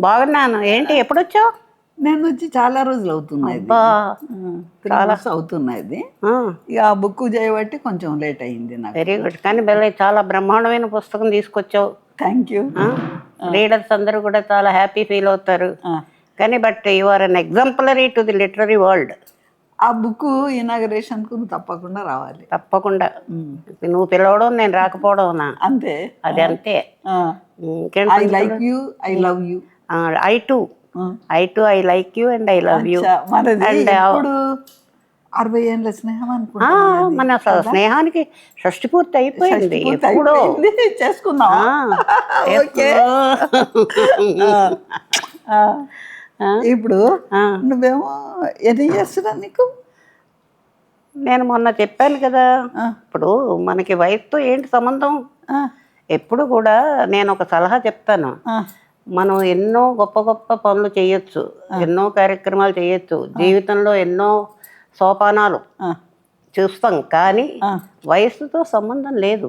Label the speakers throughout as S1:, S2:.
S1: బాగున్నాను. ఏంటి ఎప్పుడొచ్చావు?
S2: నేను వచ్చి చాలా రోజులు అవుతున్నాయి,
S1: అబ్బా,
S2: 3 months అవుతున్నది. ఇక ఆ బుక్ చేయబట్టి కొంచెం లేట్ అయింది నాకు.
S1: Very good. కానీ బెల్ల చాలా బ్రహ్మాండమైన పుస్తకం తీసుకొచ్చావు.
S2: Thank you.
S1: రీడర్స్ అందరూ కూడా చాలా హ్యాపీ ఫీల్ అవుతారు. కానీ but you are an exemplary to the literary world.
S2: ఆ బుక్ ఇనాగరేషన్కు తప్పకుండా రావాలి.
S1: తప్పకుండా. నువ్వు పిలవడం నేను రాకపోవడం
S2: అంతే,
S1: అది అంతే.
S2: I like you, I love you.
S1: I to I like you and I love you.
S2: ఇప్పుడు 60 ఏళ్ళ స్నేహం అనుకుంటా.
S1: మన స్నేహానికి షష్టి పూర్తి అయిపోయింది. ఎప్పుడో
S2: చేసుకుందాం. ఇప్పుడు నువ్వేమో ఎన్ని చేస్తున్నా నీకు?
S1: నేను మొన్న చెప్పాను కదా, ఇప్పుడు మనకి వయసుతో ఏంటి సంబంధం? ఎప్పుడు కూడా నేను ఒక సలహా చెప్తాను. మనం ఎన్నో గొప్ప గొప్ప పనులు చేయొచ్చు, ఎన్నో కార్యక్రమాలు చేయొచ్చు, జీవితంలో ఎన్నో సోపానాలు చూస్తాం, కానీ వయసుతో సంబంధం లేదు.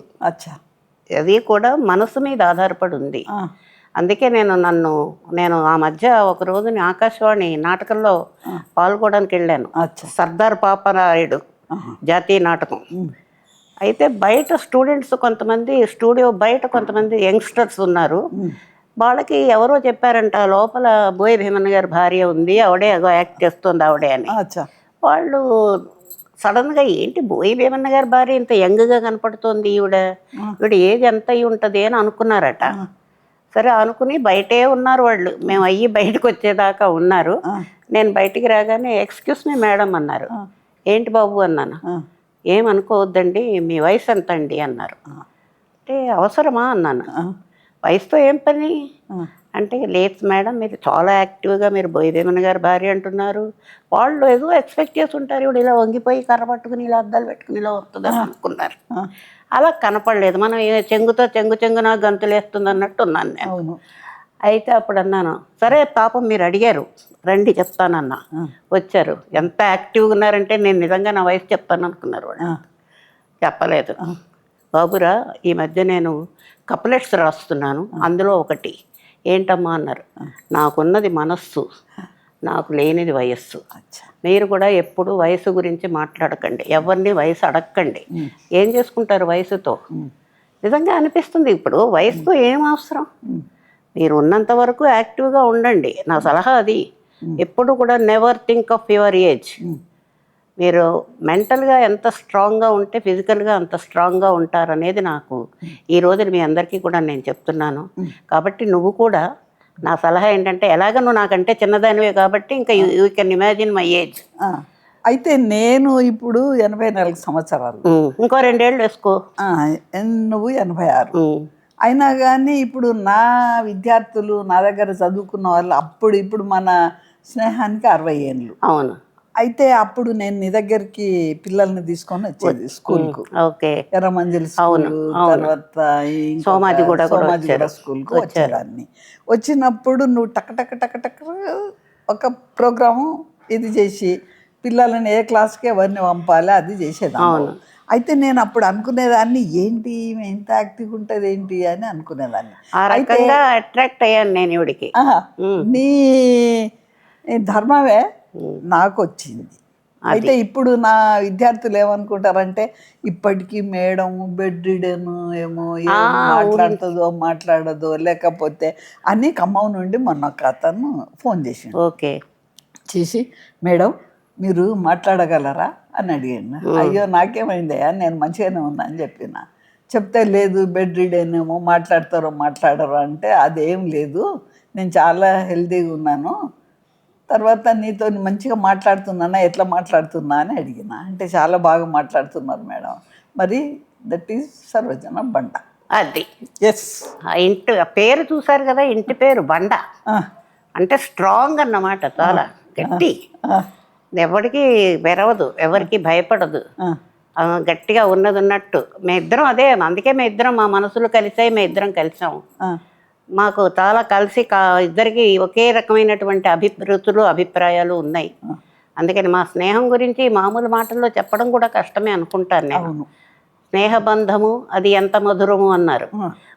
S1: అది కూడా మనసు మీద ఆధారపడి ఉంది. అందుకే నేను ఆ మధ్య ఒక రోజుని ఆకాశవాణి నాటకంలో పాల్గొనడానికి వెళ్ళాను. సర్దార్ పాపరాయుడు జాతీయ నాటకం. అయితే బయట స్టూడెంట్స్ కొంతమంది, స్టూడియో బయట కొంతమంది యంగ్స్టర్స్ ఉన్నారు. వాళ్ళకి ఎవరో చెప్పారంట, లోపల బోయ భీమన్న గారి భార్య ఉంది, ఆవిడే యాక్ట్ చేస్తుంది ఆవిడే అని. వాళ్ళు సడన్గా ఏంటి బోయ భీమన్న గారి భార్య ఇంత యంగ్గా కనపడుతోంది, ఈవిడ ఏజ్ ఎంత అయి ఉంటుంది అని అనుకున్నారట. సరే అనుకుని బయటే ఉన్నారు వాళ్ళు. మేము అయ్యి బయటకు వచ్చేదాకా ఉన్నారు. నేను బయటికి రాగానే ఎక్స్క్యూస్ మీ మేడం అన్నారు. ఏంటి బాబు అన్నాను. ఏమనుకోవద్దండి, మీ వయసు ఎంత అండి అన్నారు. అంటే అవసరమా అన్నాను. వయసుతో ఏం పని అంటే, లేదు మేడం, మీరు చాలా యాక్టివ్గా, మీరు బోయదేమన్న గారి భార్య అంటున్నారు, వాళ్ళు ఏదో ఎక్స్పెక్ట్ చేసి ఉంటారు, ఇప్పుడు ఇలా వంగిపోయి కర్ర పట్టుకుని ఇలా అద్దాలు పెట్టుకుని ఇలా వస్తుందని అనుకున్నారు. అలా కనపడలేదు. మనం చెంగున గంతులు వేస్తుంది అన్నట్టు ఉన్నాను నేను. అయితే అప్పుడు అన్నాను, సరే పాపం మీరు అడిగారు, రండి చెప్తానన్నా. వచ్చారు. ఎంత యాక్టివ్గా ఉన్నారంటే నేను నిజంగా నా వయసు చెప్తాను అనుకున్నారు వాళ్ళు. చెప్పలేదు. బాబురా, ఈ మధ్య నేను కప్లెట్స్ రాస్తున్నాను, అందులో ఒకటి ఏంటమ్మా అన్నారు. నాకున్నది మనస్సు, నాకు లేనిది వయస్సు. మీరు కూడా ఎప్పుడు వయసు గురించి మాట్లాడకండి, ఎవరిని వయసు అడగకండి. ఏం చేసుకుంటారు వయసుతో? నిజంగా అనిపిస్తుంది. ఇప్పుడు వయసుతో ఏం అవసరం? మీరు ఉన్నంత వరకు యాక్టివ్గా ఉండండి, నా సలహా అది. ఎప్పుడు కూడా never think of your age. మీరు మెంటల్గా ఎంత స్ట్రాంగ్గా ఉంటే ఫిజికల్గా అంత స్ట్రాంగ్గా ఉంటారనేది నాకు ఈ రోజున మీ అందరికీ కూడా నేను చెప్తున్నాను. కాబట్టి నువ్వు కూడా, నా సలహా ఏంటంటే, ఎలాగ నువ్వు నాకంటే చిన్నదానివే కాబట్టి ఇంకా you can imagine my age.
S2: అయితే నేను ఇప్పుడు 84 సంవత్సరాలు,
S1: ఇంకో 2 ఏళ్ళు వేసుకో.
S2: నువ్వు 86. అయినా కానీ ఇప్పుడు నా విద్యార్థులు నా దగ్గర చదువుకున్న వాళ్ళు ఇప్పుడు మన స్నేహానికి 60 ఏళ్ళు.
S1: అవును.
S2: అయితే అప్పుడు నేను నీ దగ్గరికి పిల్లల్ని తీసుకొని వచ్చేది స్కూల్కు. ఎర్రమంజిల్ స్కూల్, తర్వాత సోమాజిగూడ స్కూల్కు వచ్చేదాన్ని. వచ్చినప్పుడు నువ్వు టక్ ఒక ప్రోగ్రాము ఇది చేసి పిల్లలని ఏ క్లాస్కి ఎవరిని పంపాలి అది చేసేదాన్ని. అయితే నేను అప్పుడు అనుకునేదాన్ని, ఏంటి ఎంత యాక్టివ్గా ఉంటుంది ఏంటి అని అనుకునేదాన్ని.
S1: అట్రాక్ట్ అయ్యాను నేను ఇవిడికి.
S2: నీ ధర్మమే నాకు వచ్చింది. అయితే ఇప్పుడు నా విద్యార్థులు ఏమనుకుంటారంటే, ఇప్పటికీ మేడం బెడ్ రిడెన్ ఏమో, మాట్లాడదో లేకపోతే అని ఖమ్మం నుండి మొన్న ఒక అతను ఫోన్ చేసి, మేడం మీరు మాట్లాడగలరా అని అడిగాను. అయ్యో నాకేమైందయ్యా, నేను మంచిగానే ఉన్నా అని చెప్పిన. చెప్తే లేదు బెడ్ రిడెన్ ఏమో, మాట్లాడరో అంటే, అదేం లేదు, నేను చాలా హెల్తీగా ఉన్నాను, తర్వాత నీతో మంచిగా మాట్లాడుతున్నానా, ఎట్లా మాట్లాడుతున్నా అని అడిగిన. అంటే చాలా బాగా మాట్లాడుతున్నారు మేడం. మరి దట్ ఈజ్ సర్వజన బండ.
S1: అది ఇంటి పేరు చూసారు కదా, ఇంటి పేరు బండ అంటే స్ట్రాంగ్ అన్నమాట, చాలా గట్టి, ఎవరికి వెరవదు, ఎవరికి భయపడదు, గట్టిగా ఉన్నది ఉన్నట్టు. మేము ఇద్దరం అదే, అందుకే మేము ఇద్దరం మా మనసులు కలిసాయి, మేము ఇద్దరం కలిసాం. మాకు చాలా కలిసి ఇద్దరికి ఒకే రకమైనటువంటి అభిప్రాయాలు ఉన్నాయి. అందుకని మా స్నేహం గురించి మామూలు మాటల్లో చెప్పడం కూడా కష్టమే అనుకుంటాను నేను. స్నేహబంధము అది ఎంత మధురము అన్నారు.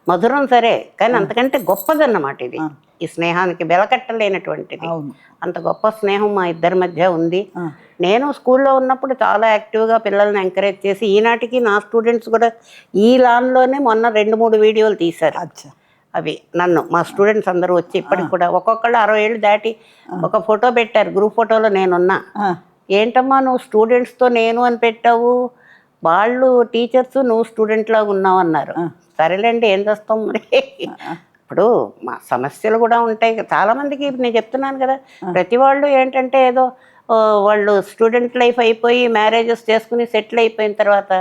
S1: మధురం సరే, కానీ అంతకంటే గొప్పదన్నమాట ఇది. ఈ స్నేహానికి వెలకట్టలేనటువంటిది. అంత గొప్ప స్నేహం మా ఇద్దరి మధ్య ఉంది. నేను స్కూల్లో ఉన్నప్పుడు చాలా యాక్టివ్గా పిల్లల్ని ఎంకరేజ్ చేసి, ఈనాటికి నా స్టూడెంట్స్ కూడా ఈ లాన్లోనే మొన్న 2-3 వీడియోలు తీశారు. అవి నన్ను మా స్టూడెంట్స్ అందరూ వచ్చి ఇప్పటికి కూడా ఒక్కొక్కళ్ళు 60 ఏళ్ళు దాటి ఒక ఫోటో పెట్టారు. గ్రూప్ ఫోటోలో నేనున్నా. ఏంటమ్మా నువ్వు స్టూడెంట్స్తో నేను అని పెట్టావు, వాళ్ళు టీచర్స్, నువ్వు స్టూడెంట్ లాగా ఉన్నావు అన్నారు. సరేలేండి, ఏం చేస్తాం మరి. ఇప్పుడు మా సమస్యలు కూడా ఉంటాయి. చాలామందికి నేను చెప్తున్నాను కదా, ప్రతి వాళ్ళు ఏంటంటే ఏదో వాళ్ళు స్టూడెంట్ లైఫ్ అయిపోయి మ్యారేజెస్ చేసుకుని సెటిల్ అయిపోయిన తర్వాత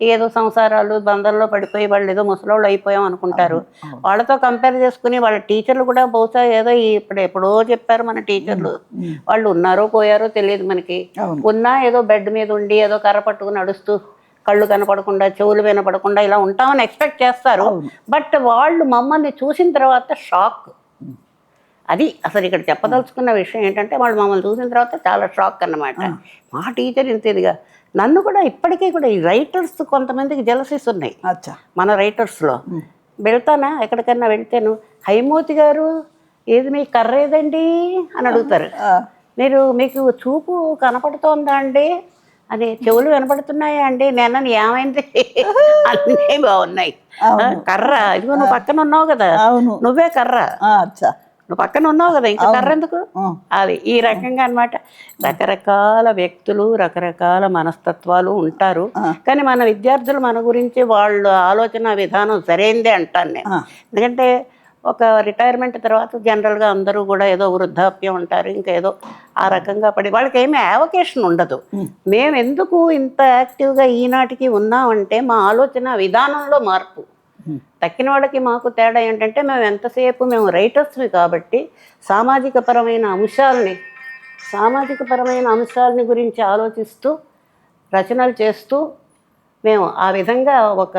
S1: ఏదో సంసారాలు బంధంలో పడిపోయి వాళ్ళు ఏదో ముసలోళ్ళు అయిపోయాం అనుకుంటారు. వాళ్ళతో కంపేర్ చేసుకుని వాళ్ళ టీచర్లు కూడా బహుశా ఏదో ఎప్పుడో చెప్పారు మన టీచర్లు, వాళ్ళు ఉన్నారో పోయారో తెలియదు మనకి. ఉన్నా ఏదో బెడ్ మీద ఉండి ఏదో కర్ర పట్టుకుని నడుస్తూ కళ్ళు కనపడకుండా చెవులు వినపడకుండా ఇలా ఉంటామని ఎక్స్పెక్ట్ చేస్తారు. బట్ వాళ్ళు మమ్మల్ని చూసిన తర్వాత షాక్. అది అసలు ఇక్కడ చెప్పదలుచుకున్న విషయం ఏంటంటే, వాళ్ళు మమ్మల్ని చూసిన తర్వాత చాలా షాక్ అన్నమాట. మా టీచర్ ఇంత ఇదిగా. నన్ను కూడా ఇప్పటికీ కూడా ఈ రైటర్స్ కొంతమందికి జెలసీస్ ఉన్నాయి మన రైటర్స్లో. వెళ్తానా ఎక్కడికన్నా వెళ్తేను, హైమూతి గారు ఏది మీ కర్ర ఏదండి అని అడుగుతారు. మీకు చూపు కనపడుతోందా అండి, అదే చెవులు వినపడుతున్నాయా అండి, నేను ఏమైంది, అన్నీ బాగున్నాయి. కర్ర ఇదిగో నువ్వు పక్కన ఉన్నావు కదా, నువ్వే కర్ర, నువ్వు పక్కన ఉన్నావు కదా, ఇంకా కర్ర ఎందుకు, అది ఈ రకంగా అన్నమాట. రకరకాల వ్యక్తులు, రకరకాల మనస్తత్వాలు ఉంటారు. కానీ మన విద్యార్థులు మన గురించి వాళ్ళ ఆలోచన విధానం సరైందే అంటాను నేను. ఎందుకంటే ఒక రిటైర్మెంట్ తర్వాత జనరల్గా అందరూ కూడా ఏదో వృద్ధాప్యం ఉంటారు, ఇంకా ఏదో ఆ రకంగా పడి వాళ్ళకి ఏమీ అవకేషన్ ఉండదు. మేము ఎందుకు ఇంత యాక్టివ్గా ఈనాటికి ఉన్నామంటే మా ఆలోచన విధానంలో మార్పు. తక్కిన వాళ్ళకి మాకు తేడా ఏంటంటే, మేము రైటర్స్ని కాబట్టి సామాజిక పరమైన అంశాలని గురించి ఆలోచిస్తూ రచనలు చేస్తూ మేము ఆ విధంగా ఒక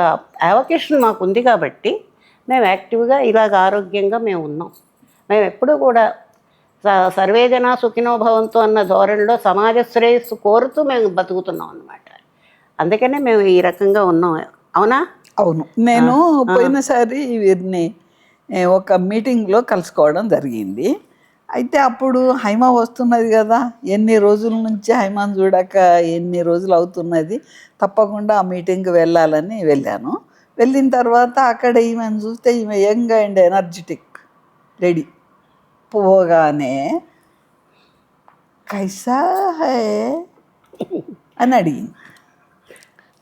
S1: అవకేషన్ మాకు ఉంది కాబట్టి మేము యాక్టివ్గా ఇలాగ ఆరోగ్యంగా మేము ఉన్నాం. మేము ఎప్పుడూ కూడా సర్వే జనా సుఖినో భవంతు అన్న ధోరణిలో సమాజ శ్రేయస్సు కోరుతూ మేము బతుకుతున్నాం అన్నమాట. అందుకనే మేము ఈ రకంగా ఉన్నాం. అవునా?
S2: అవును. నేను పోయినసారి వీరిని ఒక మీటింగ్లో కలుసుకోవడం జరిగింది. అయితే అప్పుడు హైమా వస్తున్నది కదా, ఎన్ని రోజుల నుంచి హైమాను చూడక ఎన్ని రోజులు అవుతున్నది, తప్పకుండా ఆ మీటింగ్కి వెళ్ళాలని వెళ్ళాను. వెళ్ళిన తర్వాత అక్కడ ఈమెను చూస్తే ఈమె యంగ్ అండ్ ఎనర్జెటిక్ లేడీ. పోగానే కైసా హై అని అడిగింది.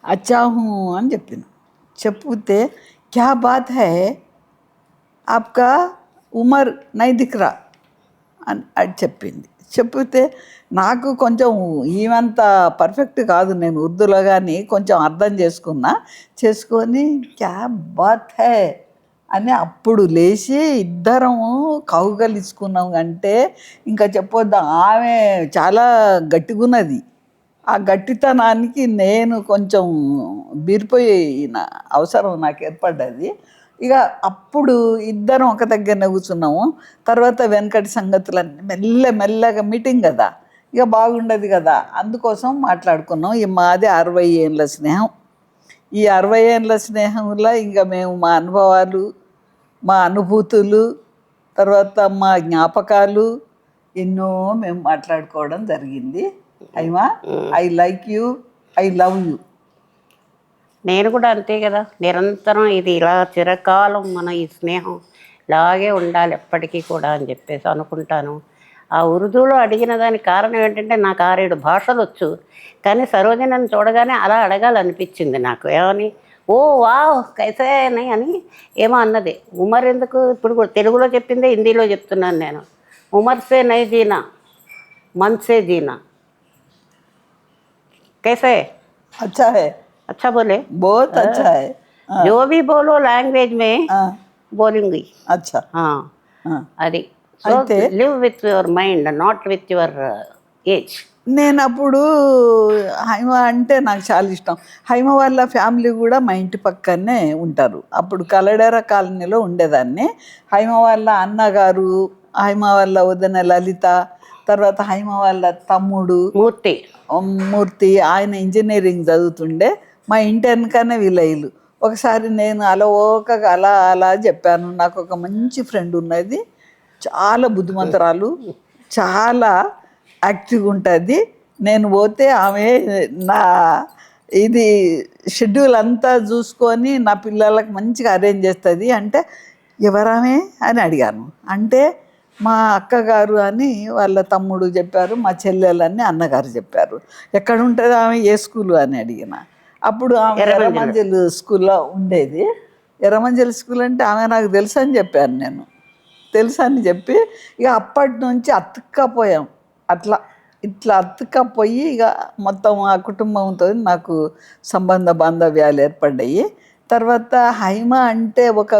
S2: అచ్చాహు అని చెప్పింది. చెప్తే క్యా బాత్ హై ఆప్కా ఉమర్ నై దిఖ్రా అని అది చెప్పింది. చెప్తే నాకు కొంచెం ఈమంత పర్ఫెక్ట్ కాదు, నేను ఉర్దూలో కానీ కొంచెం అర్థం చేసుకొని క్యా బాత్ హై అని అప్పుడు లేచి ఇద్దరము కౌగలించుకున్నాం. అంటే ఇంకా చెప్పొద్దు, ఆమె చాలా గట్టిగున్నది. ఆ గట్టితనానికి నేను కొంచెం బీరిపోయిన అవసరం నాకు ఏర్పడ్డది. ఇక అప్పుడు ఇద్దరం ఒక దగ్గరనే కూర్చున్నాము. తర్వాత వెనకటి సంగతులన్నీ మెల్లగా మీటింగ్ కదా, ఇక బాగుండదు కదా, అందుకోసం మాట్లాడుకున్నాం. ఈ మాది 60 ఏళ్ళ స్నేహం. ఈ 60 ఏళ్ళ స్నేహంలో ఇంకా మేము మా అనుభవాలు, మా అనుభూతులు, తర్వాత మా జ్ఞాపకాలు ఎన్నో మేము మాట్లాడుకోవడం జరిగింది. Haima, I like you, I love you.
S1: నేను కూడా అంతే కదా, నిరంతరం ఇది ఇలా చిరకాలం మన ఈ స్నేహం ఇలాగే ఉండాలి ఎప్పటికీ కూడా అని చెప్పేసి అనుకుంటాను. ఆ ఉర్దూలో అడిగిన దానికి కారణం ఏంటంటే, నాకు 6-7 భాషలు వచ్చు, కానీ సరోజినని చూడగానే అలా అడగాలనిపించింది నాకు. ఏమని, ఓ వావ్ కైసే అని ఏమో అన్నది. ఉమర్ ఎందుకు ఇప్పుడు కూడా తెలుగులో చెప్పిందే హిందీలో చెప్తున్నాను నేను. ఉమర్ సే నై జీనా मन से जीना कैसे
S2: अच्छा है,
S1: अच्छा बोले,
S2: बहुत अच्छा है.
S1: जो भी बोलो लैंग्वेज में बोलूंगी.
S2: अच्छा.
S1: అది so live with your mind, not with your age.
S2: నేను అప్పుడు హైమ అంటే నాకు చాలా ఇష్టం. హైమ వాళ్ళ ఫ్యామిలీ కూడా మా ఇంటి పక్కనే ఉంటారు. అప్పుడు కలడేరా కాలనీలో ఉండేదాన్ని. హైమ వాళ్ళ అన్నగారు, హైమ వాళ్ళ వదిన లలిత, తర్వాత హైమ వాళ్ళ తమ్ముడు మూర్తి, ఆయన ఇంజనీరింగ్ చదువుతుండే. మా ఇంటి వెనకనే వీళ్ళ ఇల్లు. ఒకసారి నేను అలవోకగా అలా అలా చెప్పాను, నాకు ఒక మంచి ఫ్రెండ్ ఉన్నది, చాలా బుద్ధిమంతురాలు, చాలా యాక్టివ్గా ఉంటుంది, నేను పోతే ఆమె నా ఇది షెడ్యూల్ అంతా చూసుకొని నా పిల్లలకు మంచిగా అరేంజ్ చేస్తుంది అంటే, ఎవరామే అని అడిగాను. అంటే మా అక్కగారు అని వాళ్ళ తమ్ముడు చెప్పారు, మా చెల్లెలని అన్నగారు చెప్పారు. ఎక్కడ ఉంటుంది ఆమె, ఏ స్కూలు అని అడిగిన. అప్పుడు ఆమె ఎర్రమంజిల్ స్కూల్లో ఉండేది. ఎర్రమంజిల్ స్కూల్ అంటే ఆమె నాకు తెలుసు అని చెప్పాను నేను. తెలుసు అని చెప్పి ఇక అప్పటి నుంచి అతుక్కపోయాం. అట్లా ఇట్లా అతుక్కపోయి ఇక మొత్తం ఆ కుటుంబంతో నాకు సంబంధ బాంధవ్యాలు ఏర్పడ్డాయి. తర్వాత హైమ అంటే ఒక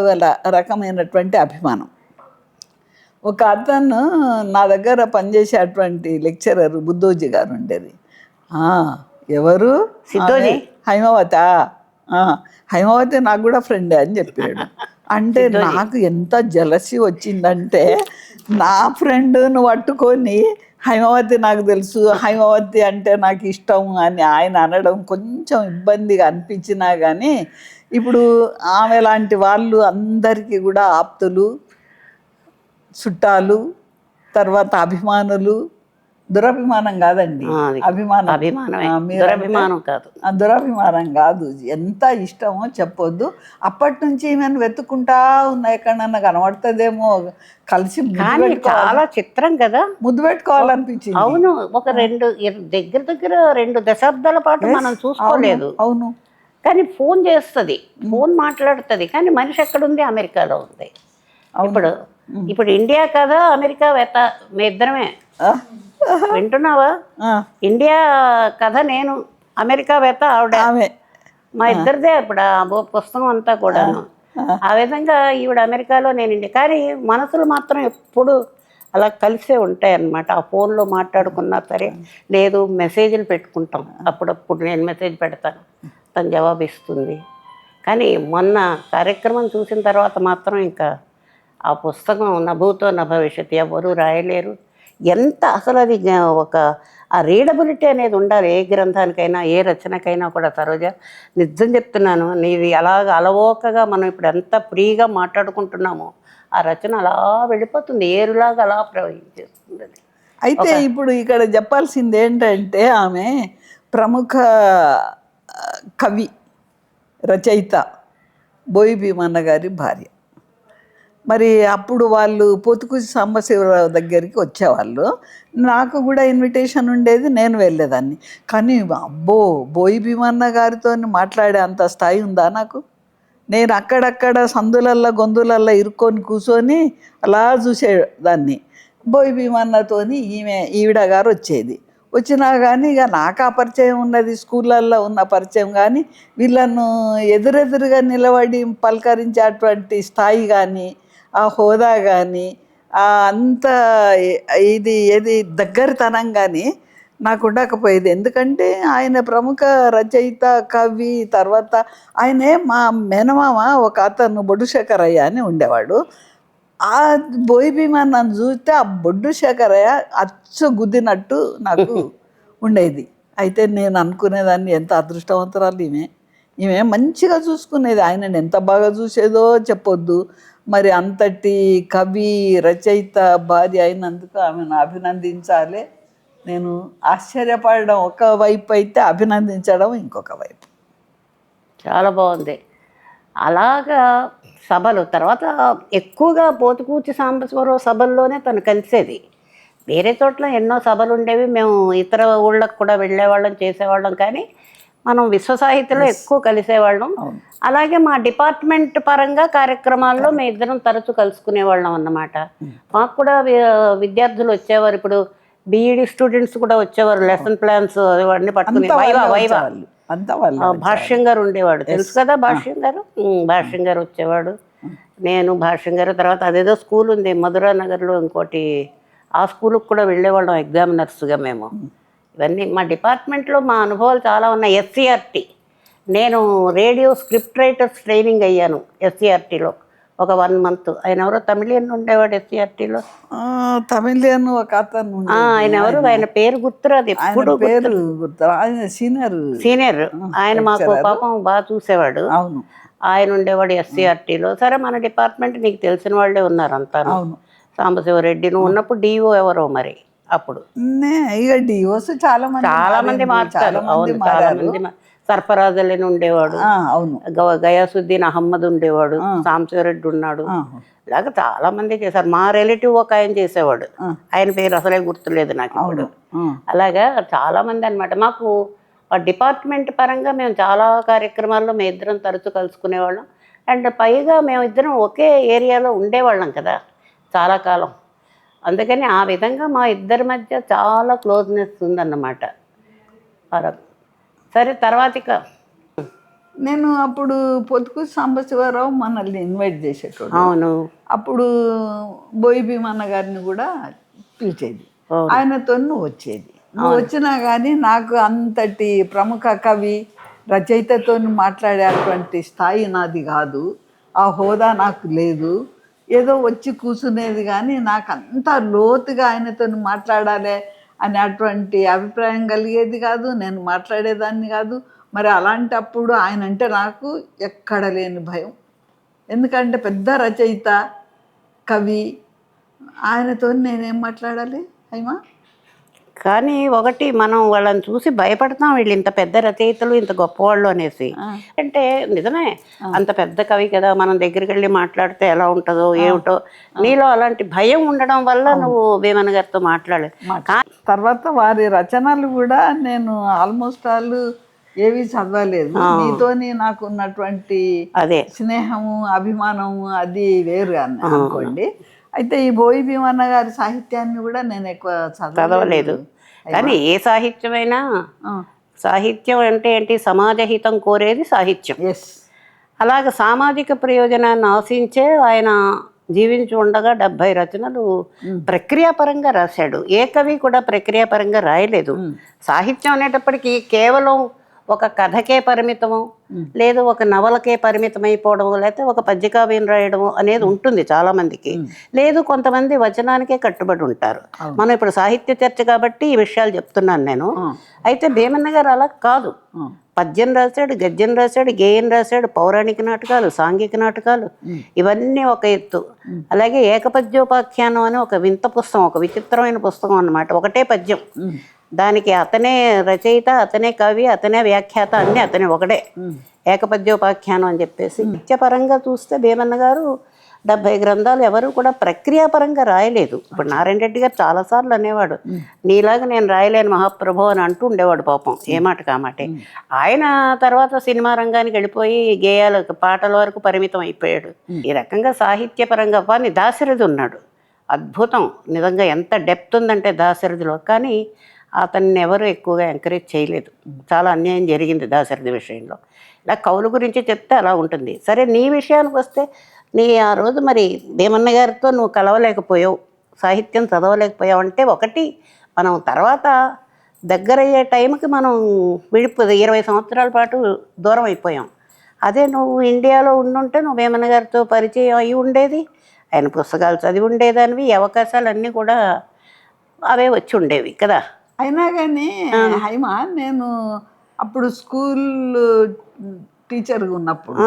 S2: రకమైనటువంటి అభిమానం. ఒక అతను నా దగ్గర పనిచేసేటువంటి లెక్చరర్ బుద్ధోజీ గారు ఉండేది. ఎవరు?
S1: సిద్ధోజీ.
S2: హైమావతి. హైమావతి నాకు కూడా ఫ్రెండే అని చెప్పాడు. అంటే నాకు ఎంత జలసి వచ్చిందంటే, నా ఫ్రెండ్ను పట్టుకొని హైమావతి నాకు తెలుసు, హైమావతి అంటే నాకు ఇష్టం అని ఆయన అనడం కొంచెం ఇబ్బందిగా అనిపించినా కానీ, ఇప్పుడు ఆమె లాంటి వాళ్ళు అందరికీ కూడా ఆప్తులు, చుట్టాలు, తర్వాత అభిమానులు. దురభిమానం కాదండి,
S1: దురభిమానం కాదు,
S2: దురభిమానం కాదు, ఎంత ఇష్టమో చెప్పొద్దు. అప్పటి నుంచి నేను వెతుక్కుంటా ఉన్నా, ఎక్కడన్నా కనబడుతుందేమో, కలిసి
S1: చాలా చిత్రం కదా,
S2: ముద్దు పెట్టుకోవాలనిపించింది.
S1: అవును, ఒక దగ్గర 2 దశాబ్దాల పాటు మనం చూసుకోలేదు.
S2: అవును,
S1: కానీ ఫోన్ చేస్తుంది, ఫోన్ మాట్లాడుతుంది, కానీ మనిషి ఎక్కడుంది? అమెరికాలో ఉంది. ఇప్పుడు ఇండియా కదా అమెరికా వెత, మీ ఇద్దరమే వింటున్నావా? ఇండియా కథ నేను, అమెరికా వెత ఆవిడ, మా ఇద్దరిదే ఇప్పుడు ఆ పుస్తకం అంతా కూడా. ఆ విధంగా ఈవిడ అమెరికాలో, నేను ఇండియా. కానీ మనసులు మాత్రం ఎప్పుడు అలా కలిసే ఉంటాయి అన్నమాట. ఆ ఫోన్లో మాట్లాడుకున్నా సరే, లేదు మెసేజ్లు పెట్టుకుంటాం, అప్పుడప్పుడు నేను మెసేజ్ పెడతాను, తను జవాబిస్తుంది. కానీ మొన్న కార్యక్రమం చూసిన తర్వాత మాత్రం ఇంకా ఆ పుస్తకం నభూతో నభవిష్యత్, ఎవరు రాయలేరు. ఎంత అసలు అది ఒక ఆ రీడబిలిటీ అనేది ఉండాలి ఏ గ్రంథానికైనా, ఏ రచనకైనా కూడా. సరోజ, నిజం చెప్తున్నాను, నీది అలాగ అలవోకగా మనం ఇప్పుడు ఎంత ఫ్రీగా మాట్లాడుకుంటున్నామో, ఆ రచన అలా వెళ్ళిపోతుంది, ఏరులాగా అలా ప్రవహించేస్తుంది.
S2: అయితే ఇప్పుడు ఇక్కడ చెప్పాల్సింది ఏంటంటే, ఆమె ప్రముఖ కవి, రచయిత బోయి భీమన్న గారి భార్య. మరి అప్పుడు వాళ్ళు పోతుకూసి సాంబశివరావు దగ్గరికి వచ్చేవాళ్ళు, నాకు కూడా ఇన్విటేషన్ ఉండేది, నేను వెళ్ళేదాన్ని. కానీ అబ్బో, బోయి భీమన్న గారితో మాట్లాడే అంత స్థాయి ఉందా నాకు? నేను అక్కడక్కడ సందులల్లో గొంతులల్లో ఇరుక్కొని కూర్చొని అలా చూసేదాన్ని. బోయి భీమన్నతోని ఈవిడ గారు వచ్చేది. వచ్చినా కానీ ఇక నాకు ఆ పరిచయం ఉన్నది, స్కూళ్ళల్లో ఉన్న పరిచయం, కానీ వీళ్ళను ఎదురెదురుగా నిలబడి పలకరించేటువంటి స్థాయి కానీ, ఆ హోదా కానీ, అంత ఏది దగ్గరతనం కానీ నాకు ఉండకపోయేది. ఎందుకంటే ఆయన ప్రముఖ రచయిత, కవి. తర్వాత ఆయనే మా మేనమామ ఒక అతను బొడ్డు శేఖరయ్య అని ఉండేవాడు. ఆ బోయి భీమా నన్ను చూస్తే ఆ బొడ్డు శేఖరయ్య అచ్చు గుద్దినట్టు నాకు ఉండేది. అయితే నేను అనుకునేదాన్ని, ఎంత అదృష్టవంతురాలు ఈమె మంచిగా చూసుకునేది. ఆయనని ఎంత బాగా చూసేదో చెప్పొద్దు. మరి అంతటి కవి, రచయిత భార్య అయినందుకు ఆమెను అభినందించాలి. నేను ఆశ్చర్యపడడం ఒకవైపు అయితే, అభినందించడం ఇంకొక వైపు.
S1: చాలా బాగుంది. అలాగా సభలు తర్వాత ఎక్కువగా పోతుకూర్చి సాంబశివరావు సభల్లోనే తను కలిసేది. వేరే చోట్ల ఎన్నో సభలు ఉండేవి, మేము ఇతర ఊళ్ళకు కూడా వెళ్ళేవాళ్ళం, చేసేవాళ్ళం. కానీ మనం విశ్వ సాహిత్యంలో ఎక్కువ కలిసేవాళ్ళం. అలాగే మా డిపార్ట్మెంట్ పరంగా కార్యక్రమాల్లో మేము ఇద్దరం తరచూ కలుసుకునేవాళ్ళం అన్నమాట. మాకు కూడా విద్యార్థులు వచ్చేవారు. ఇప్పుడు బీఈడి స్టూడెంట్స్ కూడా వచ్చేవారు, లెసన్ ప్లాన్స్ అవన్నీ పట్టుకుని. భాష్యం గారు ఉండేవాడు, తెలుసు కదా భాష్యం గారు. భాష్యం గారు వచ్చేవాడు, నేను భాష్యం గారు. తర్వాత అదేదో స్కూల్ ఉంది మధురా నగర్లో ఇంకోటి, ఆ స్కూల్కి కూడా వెళ్ళేవాళ్ళం ఎగ్జామినర్స్గా మేము. ఇవన్నీ మా డిపార్ట్మెంట్లో మా అనుభవాలు చాలా ఉన్నాయి. ఎస్సీఆర్టీ, నేను రేడియో స్క్రిప్ట్ రైటర్స్ ట్రైనింగ్ అయ్యాను ఎస్సీఆర్టీలో ఒక 1 month. ఆయన ఎవరో తమిళియన్ ఉండేవాడు SCRTలో.
S2: తమిళియన్ ఒక అతను
S1: ఆయన ఎవరు, ఆయన పేరు గుర్తురాదు, ఎప్పుడు
S2: పేరు గుర్తు. ఆయన
S1: సీనియర్. ఆయన మాకు పాపం బాగా చూసేవాడు.
S2: అవును,
S1: ఆయన ఉండేవాడు SCRTలో. సరే మన డిపార్ట్మెంట్ నీకు తెలిసిన వాళ్ళే ఉన్నారు అంతా.
S2: అవును.
S1: సాంబశివరెడ్డి, నువ్వు ఉన్నప్పుడు DO ఎవరో మరి అప్పుడు.
S2: ఇక డిఓస్ చాలా
S1: మంది మార్చారు. అవును, చాలా మంది. సర్ఫరాజులని ఉండేవాడు,
S2: అవును,
S1: గయాసుద్దీన్ అహ్మద్ ఉండేవాడు, సాంబశివరెడ్డి ఉన్నాడు. ఇలాగ చాలా మంది చేశారు. మా రిలేటివ్ ఒక ఆయన చేసేవాడు, ఆయన పేరు అసలే గుర్తులేదు నాకు ఇప్పుడు. అలాగా చాలా మంది అనమాట. మాకు డిపార్ట్మెంట్ పరంగా మేము చాలా కార్యక్రమాల్లో మేము ఇద్దరం తరచూ కలుసుకునేవాళ్ళం. అండ్ పైగా మేము ఇద్దరం ఒకే ఏరియాలో ఉండేవాళ్ళం కదా చాలా కాలం. అందుకని ఆ విధంగా మా ఇద్దరి మధ్య చాలా క్లోజ్నెస్ ఉందన్నమాట. సరే తర్వాత ఇక
S2: నేను అప్పుడు పొత్తుకూరి సాంబశివరావు మనల్ని ఇన్వైట్ చేసేటోడు.
S1: అవును,
S2: అప్పుడు బోయి భీమన్న గారిని కూడా పిలిచేది, ఆయనతో వచ్చేది. నువ్వు వచ్చినా కానీ నాకు అంతటి ప్రముఖ కవి రచయితతో మాట్లాడేటువంటి స్థాయి నాది కాదు, ఆ హోదా నాకు లేదు. ఏదో వచ్చి కూర్చునేది కానీ నాకు అంత లోతుగా ఆయనతో మాట్లాడాలి అనేటువంటి అభిప్రాయం కలిగేది కాదు, నేను మాట్లాడేదాన్ని కాదు. మరి అలాంటప్పుడు ఆయన అంటే నాకు ఎక్కడ లేని భయం. ఎందుకంటే పెద్ద రచయిత, కవి, ఆయనతో నేనేం మాట్లాడాలి హైమా?
S1: కానీ ఒకటి మనం వాళ్ళని చూసి భయపడతాం, వీళ్ళు ఇంత పెద్ద రచయితలు ఇంత గొప్పవాళ్ళు అనేసి. అంటే నిజమే, అంత పెద్ద కవి కదా, మనం దగ్గరికి వెళ్ళి మాట్లాడితే ఎలా ఉంటుందో ఏమిటో, నీలో అలాంటి భయం ఉండడం వల్ల నువ్వు భీమన్న గారితో మాట్లాడలేదు.
S2: తర్వాత వారి రచనలు కూడా నేను ఆల్మోస్ట్ ఆల్ ఏవి చదవలేదు. నీతోని నాకు ఉన్నటువంటి
S1: అదే
S2: స్నేహము, అభిమానము అది వేరు అనుకోండి. అయితే ఈ బోయి భీమన్న గారి సాహిత్యాన్ని కూడా నేను ఎక్కువ చదవలేదు.
S1: కానీ ఏ సాహిత్యమైనా, సాహిత్యం అంటే ఏంటి, సమాజహితం కోరేది సాహిత్యం. అలాగే సామాజిక ప్రయోజనాన్ని ఆశించే ఆయన జీవించి ఉండగా 70 రచనలు ప్రక్రియాపరంగా రాశాడు. ఏ కవి కూడా ప్రక్రియాపరంగా రాయలేదు. సాహిత్యం అనేటప్పటికీ కేవలం ఒక కథకే పరిమితము, లేదు ఒక నవలకే పరిమితం అయిపోవడము, లేకపోతే ఒక పద్యకావ్యం రాయడము అనేది ఉంటుంది చాలామందికి. లేదు కొంతమంది వచనానికే కట్టుబడి ఉంటారు. మనం ఇప్పుడు సాహిత్య చర్చ కాబట్టి ఈ విషయాలు చెప్తున్నాను నేను. అయితే భీమన్న గారు అలా కాదు. పద్యం రాశాడు, గద్యం రాశాడు, గేయం రాశాడు, పౌరాణిక నాటకాలు, సాంఘిక నాటకాలు, ఇవన్నీ ఒక ఎత్తు. అలాగే ఏకపద్యోపాఖ్యానం అని ఒక వింత పుస్తకం, ఒక విచిత్రమైన పుస్తకం అన్నమాట. ఒకటే పద్యం, దానికి అతనే రచయిత, అతనే కవి, అతనే వ్యాఖ్యాత, అన్నీ అతనే ఒకటే. ఏకపద్యోపాఖ్యానం అని చెప్పేసి. నిత్యపరంగా చూస్తే భీమన్న గారు 70 గ్రంథాలు ఎవరు కూడా ప్రక్రియాపరంగా రాయలేదు. ఇప్పుడు నారాయణ రెడ్డి గారు చాలాసార్లు అనేవాడు, నీలాగా నేను రాయలేను మహాప్రభు అని అంటూ ఉండేవాడు పాపం, ఏ మాట కామాటే. ఆయన తర్వాత సినిమా రంగానికి వెళ్ళిపోయి గేయాల పాటల వరకు పరిమితం అయిపోయాడు. ఈ రకంగా సాహిత్యపరంగా వాని దాశరథి ఉన్నాడు, అద్భుతం. నిజంగా ఎంత డెప్త్ ఉందంటే దాశరథిలో. కానీ అతన్ని ఎవరు ఎక్కువగా ఎంకరేజ్ చేయలేదు. చాలా అన్యాయం జరిగింది దాశరథి విషయంలో. ఇలా కవుల గురించి చెప్తే అలా ఉంటుంది. సరే, నీ విషయానికి వస్తే నీ ఆ రోజు మరి భీమన్న గారితో నువ్వు కలవలేకపోయావు, సాహిత్యం చదవలేకపోయావు అంటే, ఒకటి మనం తర్వాత దగ్గరయ్యే టైంకి మనం 20 సంవత్సరాల పాటు దూరం అయిపోయాం. అదే నువ్వు ఇండియాలో ఉండుంటే నువ్వు భీమన్న గారితో పరిచయం అయి ఉండేది, ఆయన పుస్తకాలు చదివి ఉండేదానివి, ఈ అవకాశాలన్నీ కూడా అవే వచ్చి ఉండేవి కదా.
S2: అయినా కానీ హైమా, నేను అప్పుడు స్కూల్ టీచర్గా ఉన్నప్పుడు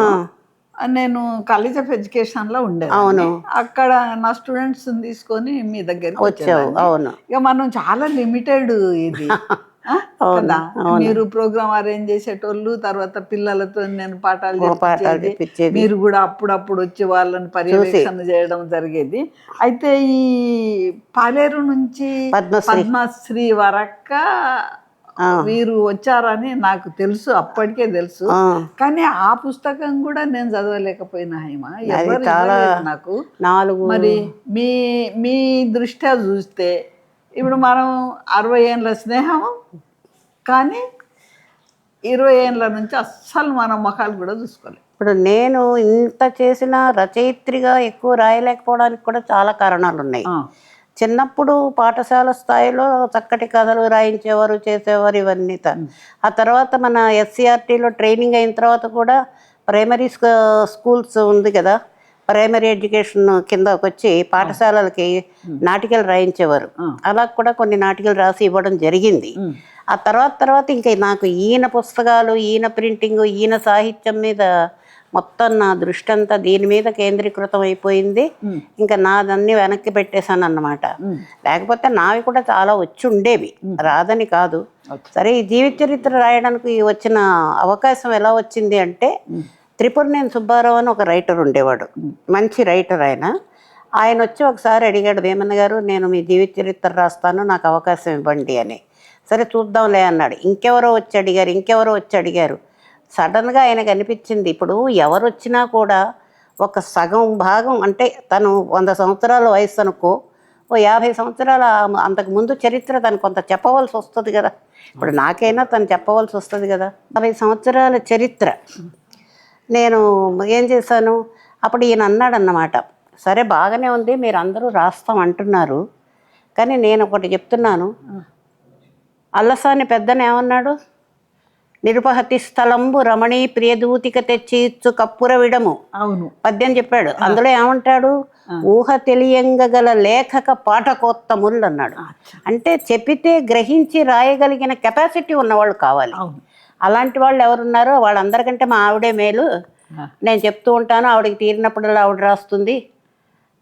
S2: నేను కాలేజ్ ఆఫ్ ఎడ్యుకేషన్లో ఉండేది.
S1: అవును,
S2: అక్కడ నా స్టూడెంట్స్ తీసుకొని మీ దగ్గరికి
S1: వచ్చావు. అవును,
S2: ఇక మనం చాలా లిమిటెడ్ ఇది కదా. మీరు ప్రోగ్రామ్ అరేంజ్ చేసేటోళ్ళు, తర్వాత పిల్లలతో నేను పాఠాలు చెప్పేది, మీరు కూడా అప్పుడప్పుడు వచ్చి వాళ్ళని పర్యవేక్షణ చేయడం జరిగేది. అయితే ఈ పాలేరు నుంచి పద్మశ్రీ వరక వీరు వచ్చారని నాకు తెలుసు, అప్పటికే తెలుసు. కానీ ఆ పుస్తకం కూడా నేను చదవలేకపోయినా హైమా, నాకు. మరి మీ దృష్ట్యా చూస్తే ఇప్పుడు మనం 60 ఏళ్ళ స్నేహం, కానీ 20 ఏళ్ళ నుంచి అస్సలు మన ముఖాలు కూడా చూసుకోలేదు.
S1: ఇప్పుడు నేను ఇంత చేసిన రచయిత్రిగా ఎక్కువ రాయలేకపోవడానికి కూడా చాలా కారణాలు ఉన్నాయి. చిన్నప్పుడు పాఠశాల స్థాయిలో చక్కటి కథలు రాయించేవారు, చేసేవారు, ఇవన్నీ. ఆ తర్వాత మన SCRTలో ట్రైనింగ్ అయిన తర్వాత కూడా ప్రైమరీ స్కూల్స్ ఉంది కదా, ప్రైమరీ ఎడ్యుకేషన్ కిందకి వచ్చి పాఠశాలలకి నాటికలు రాయించేవారు. అలా కూడా కొన్ని నాటికలు రాసి ఇవ్వడం జరిగింది. ఆ తర్వాత ఇంకా నాకు ఈయన పుస్తకాలు, ఈయన ప్రింటింగ్, ఈయన సాహిత్యం మీద మొత్తం నా దృష్టి అంతా దీని మీద కేంద్రీకృతం అయిపోయింది. ఇంకా నాదన్నీ వెనక్కి పెట్టేశాను అన్నమాట. లేకపోతే నావి కూడా చాలా వచ్చి ఉండేవి, రాదని కాదు. సరే, ఈ జీవిత చరిత్ర రాయడానికి వచ్చిన అవకాశం ఎలా వచ్చింది అంటే, త్రిపురనేని సుబ్బారావు అని ఒక రైటర్ ఉండేవాడు, మంచి రైటర్ ఆయన వచ్చి ఒకసారి అడిగాడు, వేమన్న గారు నేను మీ జీవిత చరిత్ర రాస్తాను, నాకు అవకాశం ఇవ్వండి అని. సరే చూద్దాంలే అన్నాడు. ఇంకెవరో వచ్చి అడిగారు. సడన్గా ఆయనకు అనిపించింది, ఇప్పుడు ఎవరు వచ్చినా కూడా ఒక సగం భాగం, అంటే తను 100 సంవత్సరాల వయసు అనుకో, ఓ 50 సంవత్సరాల అంతకుముందు చరిత్ర తను కొంత చెప్పవలసి వస్తుంది కదా. ఇప్పుడు నాకైనా తను చెప్పవలసి వస్తుంది కదా. 50 సంవత్సరాల చరిత్ర నేను ఏం చేశాను, అప్పుడు ఈయన అన్నాడన్నమాట, సరే బాగానే ఉంది, మీరు అందరూ రాస్తాం అంటున్నారు, కానీ నేను ఒకటి చెప్తున్నాను. అల్లసాని పెద్దన ఏమన్నాడు, నిరుపహతి స్థలంబు రమణీ ప్రియదూతిక తెచ్చి ఇచ్చు కప్పుర విడము, అవును పద్యం చెప్పాడు. అందులో ఏమంటాడు, ఊహ తెలియంగల లేఖక పాఠకోత్తములు అన్నాడు. అంటే చెప్పితే గ్రహించి రాయగలిగిన కెపాసిటీ ఉన్నవాళ్ళు కావాలి. అలాంటి వాళ్ళు ఎవరున్నారో వాళ్ళందరికంటే మా ఆవిడే మేలు. నేను చెప్తూ ఉంటాను, ఆవిడకి తీరినప్పుడల్లా ఆవిడ రాస్తుంది.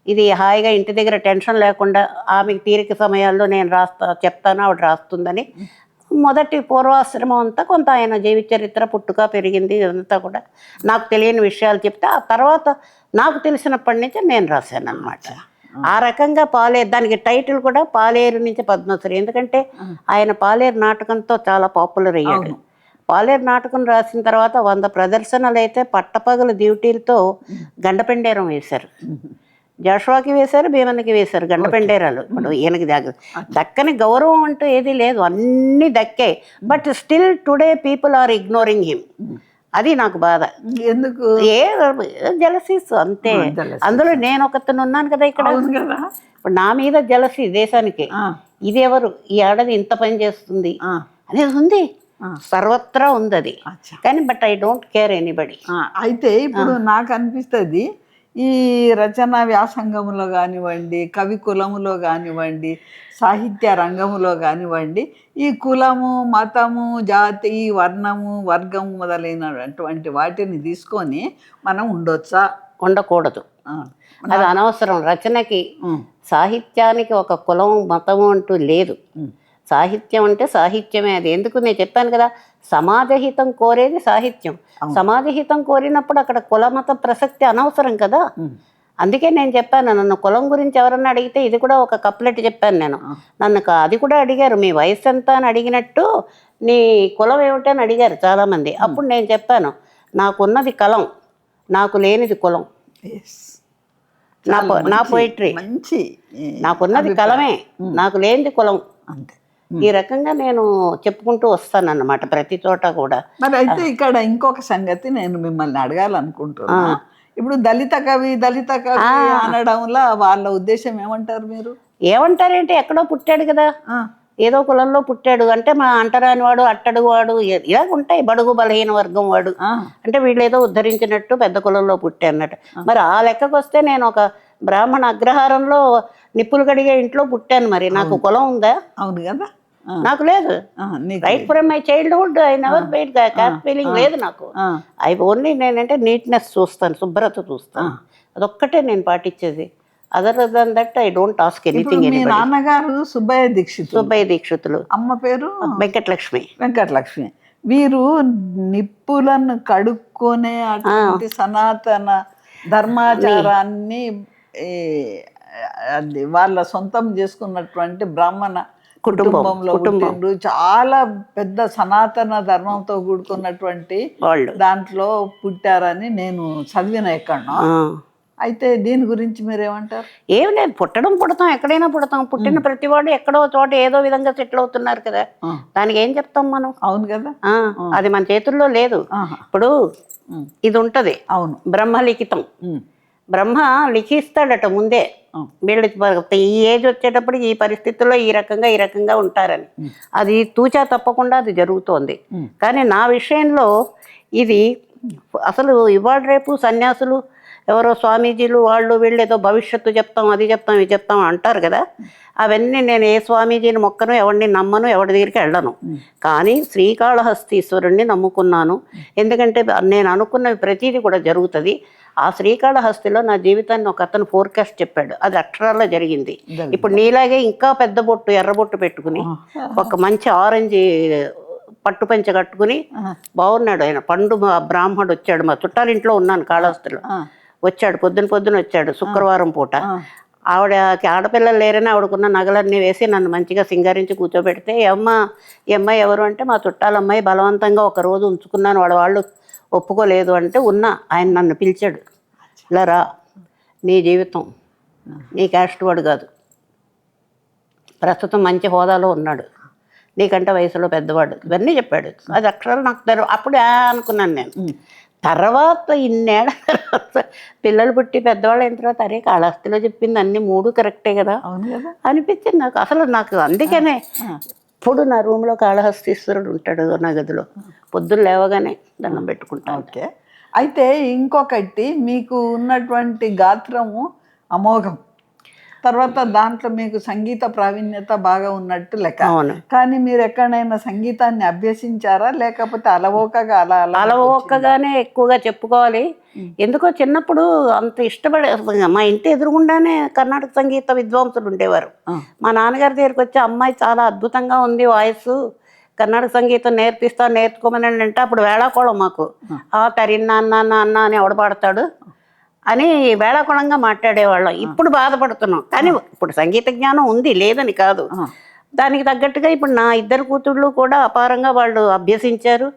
S1: ఇది హాయిగా ఇంటి దగ్గర టెన్షన్ లేకుండా ఆమెకి తీరిక సమయాల్లో నేను చెప్తాను, ఆవిడ రాస్తుందని. మొదటి పూర్వాశ్రమం అంతా కొంత ఆయన జీవిత చరిత్ర, పుట్టుక, పెరిగింది ఇదంతా కూడా నాకు తెలియని విషయాలు చెప్తే, ఆ తర్వాత నాకు తెలిసినప్పటి నుంచి నేను రాశాను అన్నమాట. ఆ రకంగా పాలేరు, దానికి టైటిల్ కూడా పాలేరు నుంచి పద్మశ్రీ, ఎందుకంటే ఆయన పాలేరు నాటకంతో చాలా పాపులర్ అయ్యాడు. పాలేరు నాటకం రాసిన తర్వాత 100 ప్రదర్శనలు అయితే పట్టపగలు డ్యూటీలతో గండపెండేరం వేశారు. జాషువాకి వేశారు, భీమన్నకి వేశారు గండపెండేరాలు. ఇప్పుడు ఈయనకి దక్కని గౌరవం అంటూ ఏదీ లేదు, అన్నీ దక్కాయి. But still today people are ignoring him. అది నాకు బాధ. ఎందుకు? జలసీస్ అంతే. అందులో నేను ఒకతను ఉన్నాను కదా ఇక్కడ. ఇప్పుడు నా మీద జలసీ దేశానికి, ఇది ఎవరు, ఈ ఆడది ఇంత పని చేస్తుంది అనేది ఉంది, సర్వత్రా ఉంది అది. కానీ but I don't care anybody.
S2: అయితే ఇప్పుడు నాకు అనిపిస్తుంది, ఈ రచనా వ్యాసంగంలో కానివ్వండి, కవి కులములో కానివ్వండి, సాహిత్య రంగములో కానివ్వండి, ఈ కులము, మతము, జాతి, వర్ణము, వర్గము మొదలైనటువంటి వాటిని తీసుకొని మనం ఉండొచ్చా?
S1: ఉండకూడదు, అది అనవసరం. రచనకి, సాహిత్యానికి ఒక కులం, మతము అంటూ లేదు. సాహిత్యం అంటే సాహిత్యమే. అది ఎందుకు నేను చెప్పాను కదా, సమాజహితం కోరేది సాహిత్యం. సమాజహితం కోరినప్పుడు అక్కడ కులమత ప్రసక్తి అనవసరం కదా. అందుకే నేను చెప్పాను, నన్ను కులం గురించి ఎవరన్నా అడిగితే ఇది కూడా ఒక కప్లెట్ చెప్పాను నేను. నన్ను అది కూడా అడిగారు, మీ వయసు ఎంత అని అడిగినట్టు నీ కులం ఏమిటని అడిగారు చాలామంది. అప్పుడు నేను చెప్పాను, నాకున్నది కలం, నాకు లేనిది కులం. నా పోయిటరీ మంచి, నాకున్నది కలమే, నాకు లేనిది కులం. అంతే. ఈ రకంగా నేను చెప్పుకుంటూ వస్తానన్నమాట ప్రతి చోట కూడా.
S2: మరి అయితే ఇక్కడ ఇంకొక సంగతి నేను మిమ్మల్ని అడగాలనుకుంటున్నా. ఇప్పుడు దళిత కవి అనడంలో వాళ్ళ ఉద్దేశం ఏమంటారు? మీరు
S1: ఏమంటారేంటి, ఎక్కడో పుట్టాడు కదా, ఏదో కులంలో పుట్టాడు అంటే మా అంటరాని వాడు, అట్టడుగు వాడు, ఇలా ఉంటాయి, బడుగు బలహీన వర్గం వాడు అంటే వీళ్ళు ఏదో ఉద్ధరించినట్టు పెద్ద కులంలో పుట్టే అన్నట్టు. మరి ఆ లెక్కకు వస్తే నేను ఒక బ్రాహ్మణ అగ్రహారంలో నిప్పులు కడిగే ఇంట్లో పుట్టాను, మరి నాకు కులం ఉందా?
S2: అవును కదా,
S1: నాకు లేదు. Right from my childhood I never feel caste feeling లేదు నాకు. ఐ ఓన్లీ నేనంటే నీట్నెస్ చూస్తాను, శుభ్రత చూస్తాను, అదొక్కటే నేను పాటించేది. Other than that I don't ask anything.
S2: మీ నాన్నగారు సుబ్బయ్య దీక్షితులు, అమ్మ పేరు వెంకటలక్ష్మి. వీరు నిప్పులను కడుక్కొనే అటువంటి సనాతన ధర్మాచారాన్ని వాళ్ళ సొంతం చేసుకున్నటువంటి బ్రాహ్మణ కుటుంబంలో పుట్టిండ్రు. చాలా పెద్ద సనాతన ధర్మంతో కూడుకున్నటువంటి దాంట్లో పుట్టారని నేను చదివిన ఎక్కడో. అయితే దీని గురించి మీరేమంటారు?
S1: ఏం లేదు, పుడతాం, ఎక్కడైనా పుడతాం. పుట్టిన ప్రతివాడు ఎక్కడో చోట ఏదో విధంగా సెటిల్ అవుతున్నారు కదా, దానికి ఏం చెప్తాం మనం?
S2: అవును కదా,
S1: అది మన చేతుల్లో లేదు. ఇప్పుడు ఇది ఉంటది, అవును, బ్రహ్మలిఖితం. బ్రహ్మ లిఖిస్తాడట ముందే, వీళ్ళు ఈ ఏజ్ వచ్చేటప్పుడు ఈ పరిస్థితుల్లో ఈ రకంగా ఉంటారని. అది తూచా తప్పకుండా అది జరుగుతోంది. కానీ నా విషయంలో ఇది అసలు ఇవాళ రేపు సన్యాసులు ఎవరో స్వామీజీలు వాళ్ళు వీళ్ళు ఏదో భవిష్యత్తు చెప్తాం, అది చెప్తాం, ఇది చెప్తాం అంటారు కదా. అవన్నీ నేను ఏ స్వామీజీని మొక్కను, ఎవరిని నమ్మను, ఎవరి దగ్గరికి వెళ్ళను. కానీ శ్రీకాళహస్తీశ్వరుణ్ణి నమ్ముకున్నాను. ఎందుకంటే నేను అనుకున్నవి ప్రతిదీ కూడా జరుగుతుంది. ఆ శ్రీకాళహస్తిలో నా జీవితాన్ని ఒక అతను ఫోర్కాస్ట్ చెప్పాడు, అది అక్షరాల్లో జరిగింది. ఇప్పుడు నీలాగే ఇంకా పెద్ద బొట్టు, ఎర్రబొట్టు పెట్టుకుని, ఒక మంచి ఆరెంజ్ పట్టుపంచ కట్టుకుని బాగున్నాడు ఆయన. పండు బ్రాహ్మడు వచ్చాడు, మా చుట్టాలింట్లో ఉన్నాను కాళహస్తిలో. వచ్చాడు, పొద్దున వచ్చాడు శుక్రవారం పూట. ఆవిడకి ఆడపిల్లలు లేరని ఆవిడకున్న నగలన్నీ వేసి నన్ను మంచిగా సింగారించి కూర్చోబెడితే, ఈ అమ్మాయి ఎవరు అంటే, మా చుట్టాలమ్మాయి, బలవంతంగా ఒక రోజు ఉంచుకున్నాను, వాళ్ళు ఒప్పుకోలేదు అంటే ఆయన నన్ను పిలిచాడు. ఇలా రా, నీ జీవితం, నీ క్యాస్ట్ వాడు కాదు, ప్రస్తుతం మంచి హోదాలో ఉన్నాడు, నీకంటే వయసులో పెద్దవాడు, ఇవన్నీ చెప్పాడు. అది అక్షరాలు నాకు అప్పుడు అనుకున్నాను నేను. తర్వాత ఇన్నేళ్ళ తర్వాత పిల్లలు పుట్టి పెద్దవాళ్ళు అయిన తర్వాత, అరే కాళహస్తిలో చెప్పింది అన్ని 3 కరెక్టే కదా అనిపించింది నాకు. అసలు నాకు అందుకనే ఇప్పుడు నా రూమ్లో కాళహస్తీశ్వరుడు ఉంటాడు నా గదిలో. పొద్దున్న లేవగానే దండం పెట్టుకుంటాను.
S2: ఓకే. అయితే ఇంకొకటి, మీకు ఉన్నటువంటి గాత్రము అమోఘం, తర్వాత దాంట్లో మీకు సంగీత ప్రావీణ్యత బాగా ఉన్నట్టు లెక్క.
S1: అవును.
S2: కానీ మీరు ఎక్కడైనా సంగీతాన్ని అభ్యసించారా, లేకపోతే అలవోకగా
S1: అలవోకగానే ఎక్కువగా చెప్పుకోవాలి. ఎందుకో చిన్నప్పుడు అంత ఇష్టపడే, మా ఇంటి ఎదురుగుండానే కర్ణాటక సంగీత విద్వాంసులు ఉండేవారు. మా నాన్నగారి దగ్గరికి వచ్చి, అమ్మాయి చాలా అద్భుతంగా ఉంది వాయిస్, కర్ణాటక సంగీతం నేర్చుకోమని అంటే, అప్పుడు వేళాకోళం మాకు. తరిన్నా అన్న అని ఎవడ పాడతాడు అని వేళాకోళంగా మాట్లాడేవాళ్ళం. ఇప్పుడు బాధపడుతున్నాం, కానీ ఇప్పుడు సంగీత జ్ఞానం ఉంది, లేదని కాదు. దానికి తగ్గట్టుగా ఇప్పుడు నా 2 కూతుళ్ళు కూడా అపారంగా వాళ్ళు అభ్యసించారు.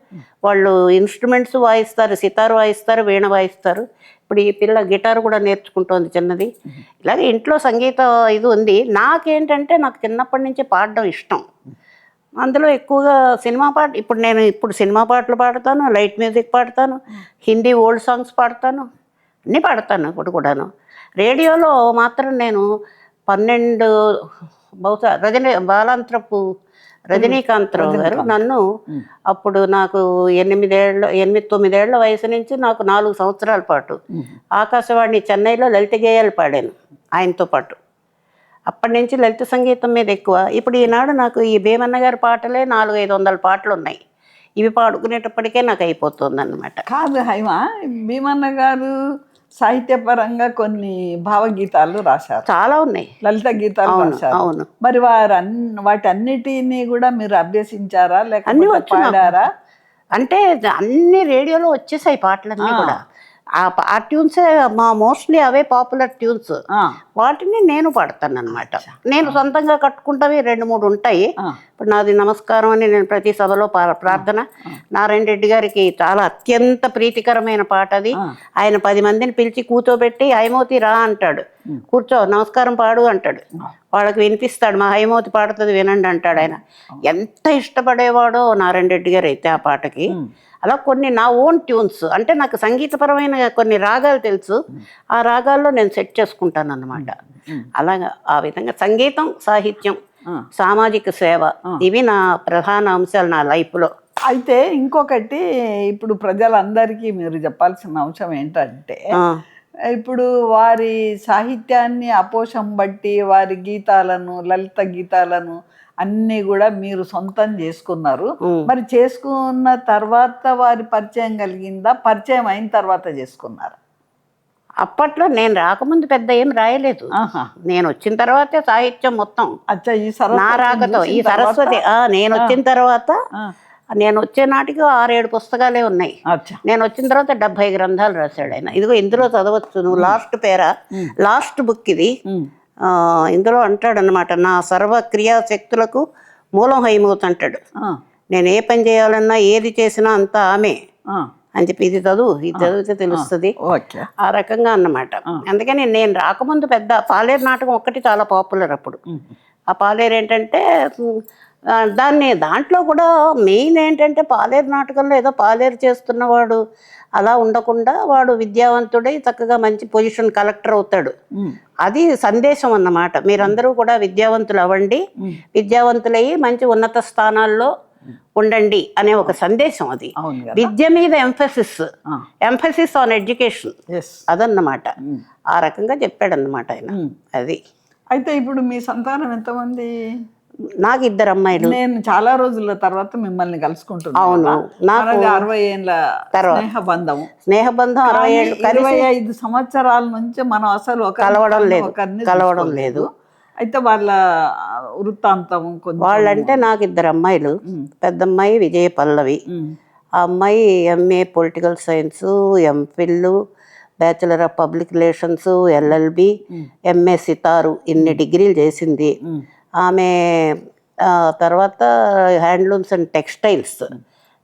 S1: వాళ్ళు ఇన్స్ట్రుమెంట్స్ వాయిస్తారు, సితారు వాయిస్తారు, వీణ వాయిస్తారు. ఇప్పుడు ఈ పిల్ల గిటార్ కూడా నేర్చుకుంటోంది చిన్నది. ఇలాగే ఇంట్లో సంగీత ఇది ఉంది. నాకేంటంటే, నాకు చిన్నప్పటి నుంచి పాడడం ఇష్టం. అందులో ఎక్కువగా సినిమా పాట, ఇప్పుడు సినిమా పాటలు పాడతాను, లైట్ మ్యూజిక్ పాడతాను, హిందీ ఓల్డ్ సాంగ్స్ పాడతాను, అన్నీ పాడతాను ఇప్పుడు కూడాను. రేడియోలో మాత్రం నేను 12 బహుశా రజనీకాంతరావు గారు నన్ను అప్పుడు నాకు 8-9 ఏళ్ల వయసు నుంచి నాకు 4 సంవత్సరాల పాటు ఆకాశవాణి చెన్నైలో లలిత గేయాలు పాడాను ఆయనతో పాటు. అప్పటి నుంచి లలిత సంగీతం మీద ఎక్కువ. ఇప్పుడు ఈనాడు నాకు ఈ భీమన్న గారి పాటలే 400-500 పాటలు ఉన్నాయి. ఇవి పాడుకునేటప్పటికే నాకు అయిపోతుంది అన్నమాట.
S2: కాదు హైమా, భీమన్న గారు సాహిత్యపరంగా కొన్ని భావగీతాలు రాశారు, చాలా ఉన్నాయి, లలిత గీతాలు రాశారు.
S1: అవును.
S2: మరి వాటన్నిటినీ కూడా మీరు అభ్యసించారా, లేకపోతే పాడారా?
S1: అంటే అన్ని రేడియోలో వచ్చేసాయి పాటలన్నీ కూడా. ఆ ట్యూన్సే మోస్ట్లీ అవే పాపులర్ ట్యూన్స్. వాటిని నేను పాడతాను అనమాట. నేను సొంతంగా కట్టుకుంటావి 2-3 ఉంటాయి. ఇప్పుడు నాది నమస్కారం అని నేను ప్రతి సభలో ప్రార్థన. నారాయణ రెడ్డి గారికి చాలా అత్యంత ప్రీతికరమైన పాట అది. ఆయన 10 మందిని పిలిచి కూర్చోబెట్టి, హైమవతి రా అంటాడు, కూర్చో నమస్కారం పాడు అంటాడు. వాళ్ళకి వినిపిస్తాడు, మా హైమవతి పాడుతుంది వినండి అంటాడు ఆయన. ఎంత ఇష్టపడేవాడో నారాయణ రెడ్డి గారు అయితే ఆ పాటకి. అలా కొన్ని నా ఓన్ ట్యూన్స్, అంటే నాకు సంగీతపరమైన కొన్ని రాగాలు తెలుసు, ఆ రాగాల్లో నేను సెట్ చేసుకుంటాను అన్నమాట. అలాగా ఆ విధంగా సంగీతం, సాహిత్యం, సామాజిక సేవ, ఇవి నా ప్రధాన అంశాలు నా లైఫ్లో.
S2: అయితే ఇంకొకటి, ఇప్పుడు ప్రజలందరికీ మీరు చెప్పాల్సిన అంశం ఏంటంటే, ఇప్పుడు వారి సాహిత్యాన్ని అపోషం బట్టి వారి గీతాలను, లలిత గీతాలను అన్నీ కూడా మీరు సొంతం చేసుకున్నారు. మరి చేసుకున్న తర్వాత వారి పరిచయం కలిగిందా, పరిచయం అయిన తర్వాత చేసుకున్నారు?
S1: అప్పట్లో నేను రాకముందు పెద్ద ఏం రాయలేదు. నేను వచ్చిన తర్వాతే సాహిత్యం మొత్తం. నా రాకతో ఈ సరస్వతి నేను వచ్చిన తర్వాత, నేను వచ్చే నాటికి 6-7 పుస్తకాలే ఉన్నాయి. నేను వచ్చిన తర్వాత 70 గ్రంథాలు రాశాడు ఆయన. ఇదిగో ఇందులో చదవచ్చు నువ్వు, లాస్ట్ బుక్ ఇది. ఇందులో అంటాడనమాట, నా సర్వ క్రియాశక్తులకు మూలం హైమవతి అంటాడు. నేను ఏ పని చేయాలన్నా, ఏది చేసినా అంతా ఆమె అని చెప్పి, ఇది చదివితే తెలుస్తుంది, ఆ రకంగా అన్నమాట. అందుకని నేను రాకముందు పెద్ద పాలేరు నాటకం ఒక్కటి చాలా పాపులర్ అప్పుడు. ఆ పాలేరు ఏంటంటే, దాంట్లో కూడా మెయిన్ ఏంటంటే, పాలేరు నాటకంలో ఏదో పాలేరు చేస్తున్నవాడు అలా ఉండకుండా, వాడు విద్యావంతుడై చక్కగా మంచి పొజిషన్, కలెక్టర్ అవుతాడు. అది సందేశం అన్నమాట. మీరందరూ కూడా విద్యావంతులు అవ్వండి, విద్యావంతులయ్యి మంచి ఉన్నత స్థానాల్లో ఉండండి అనే ఒక సందేశం అది.
S2: అవును కదా.
S1: విద్య మీద ఎంఫసిస్ ఆన్ ఎడ్యుకేషన్ అదన్నమాట. ఆ రకంగా చెప్పాడన్నమాట ఆయన. అది.
S2: అయితే ఇప్పుడు మీ సంతానం ఎంతమంది?
S1: నాకు 2 అమ్మాయిలు.
S2: నేను చాలా రోజుల తర్వాత మిమ్మల్ని కలుసుకుంటున్నాను.
S1: అవును, నాకు
S2: 60 ఏళ్ళ స్నేహబంధం
S1: 60 ఏళ్ళు,
S2: 25 సంవత్సరాల నుంచి మనం అసలు కలవడం లేదు. అయితే వాళ్ళ వృత్తాంతం కొంచెం.
S1: వాళ్ళంటే నాకు 2 అమ్మాయిలు. పెద్ద అమ్మాయి విజయ పల్లవి. ఆ అమ్మాయి MA political science, MPhil, bachelor of public relations, LLB, MA sitar, ఇన్ని డిగ్రీలు చేసింది. ఆమె తర్వాత హ్యాండ్లూమ్స్ అండ్ టెక్స్టైల్స్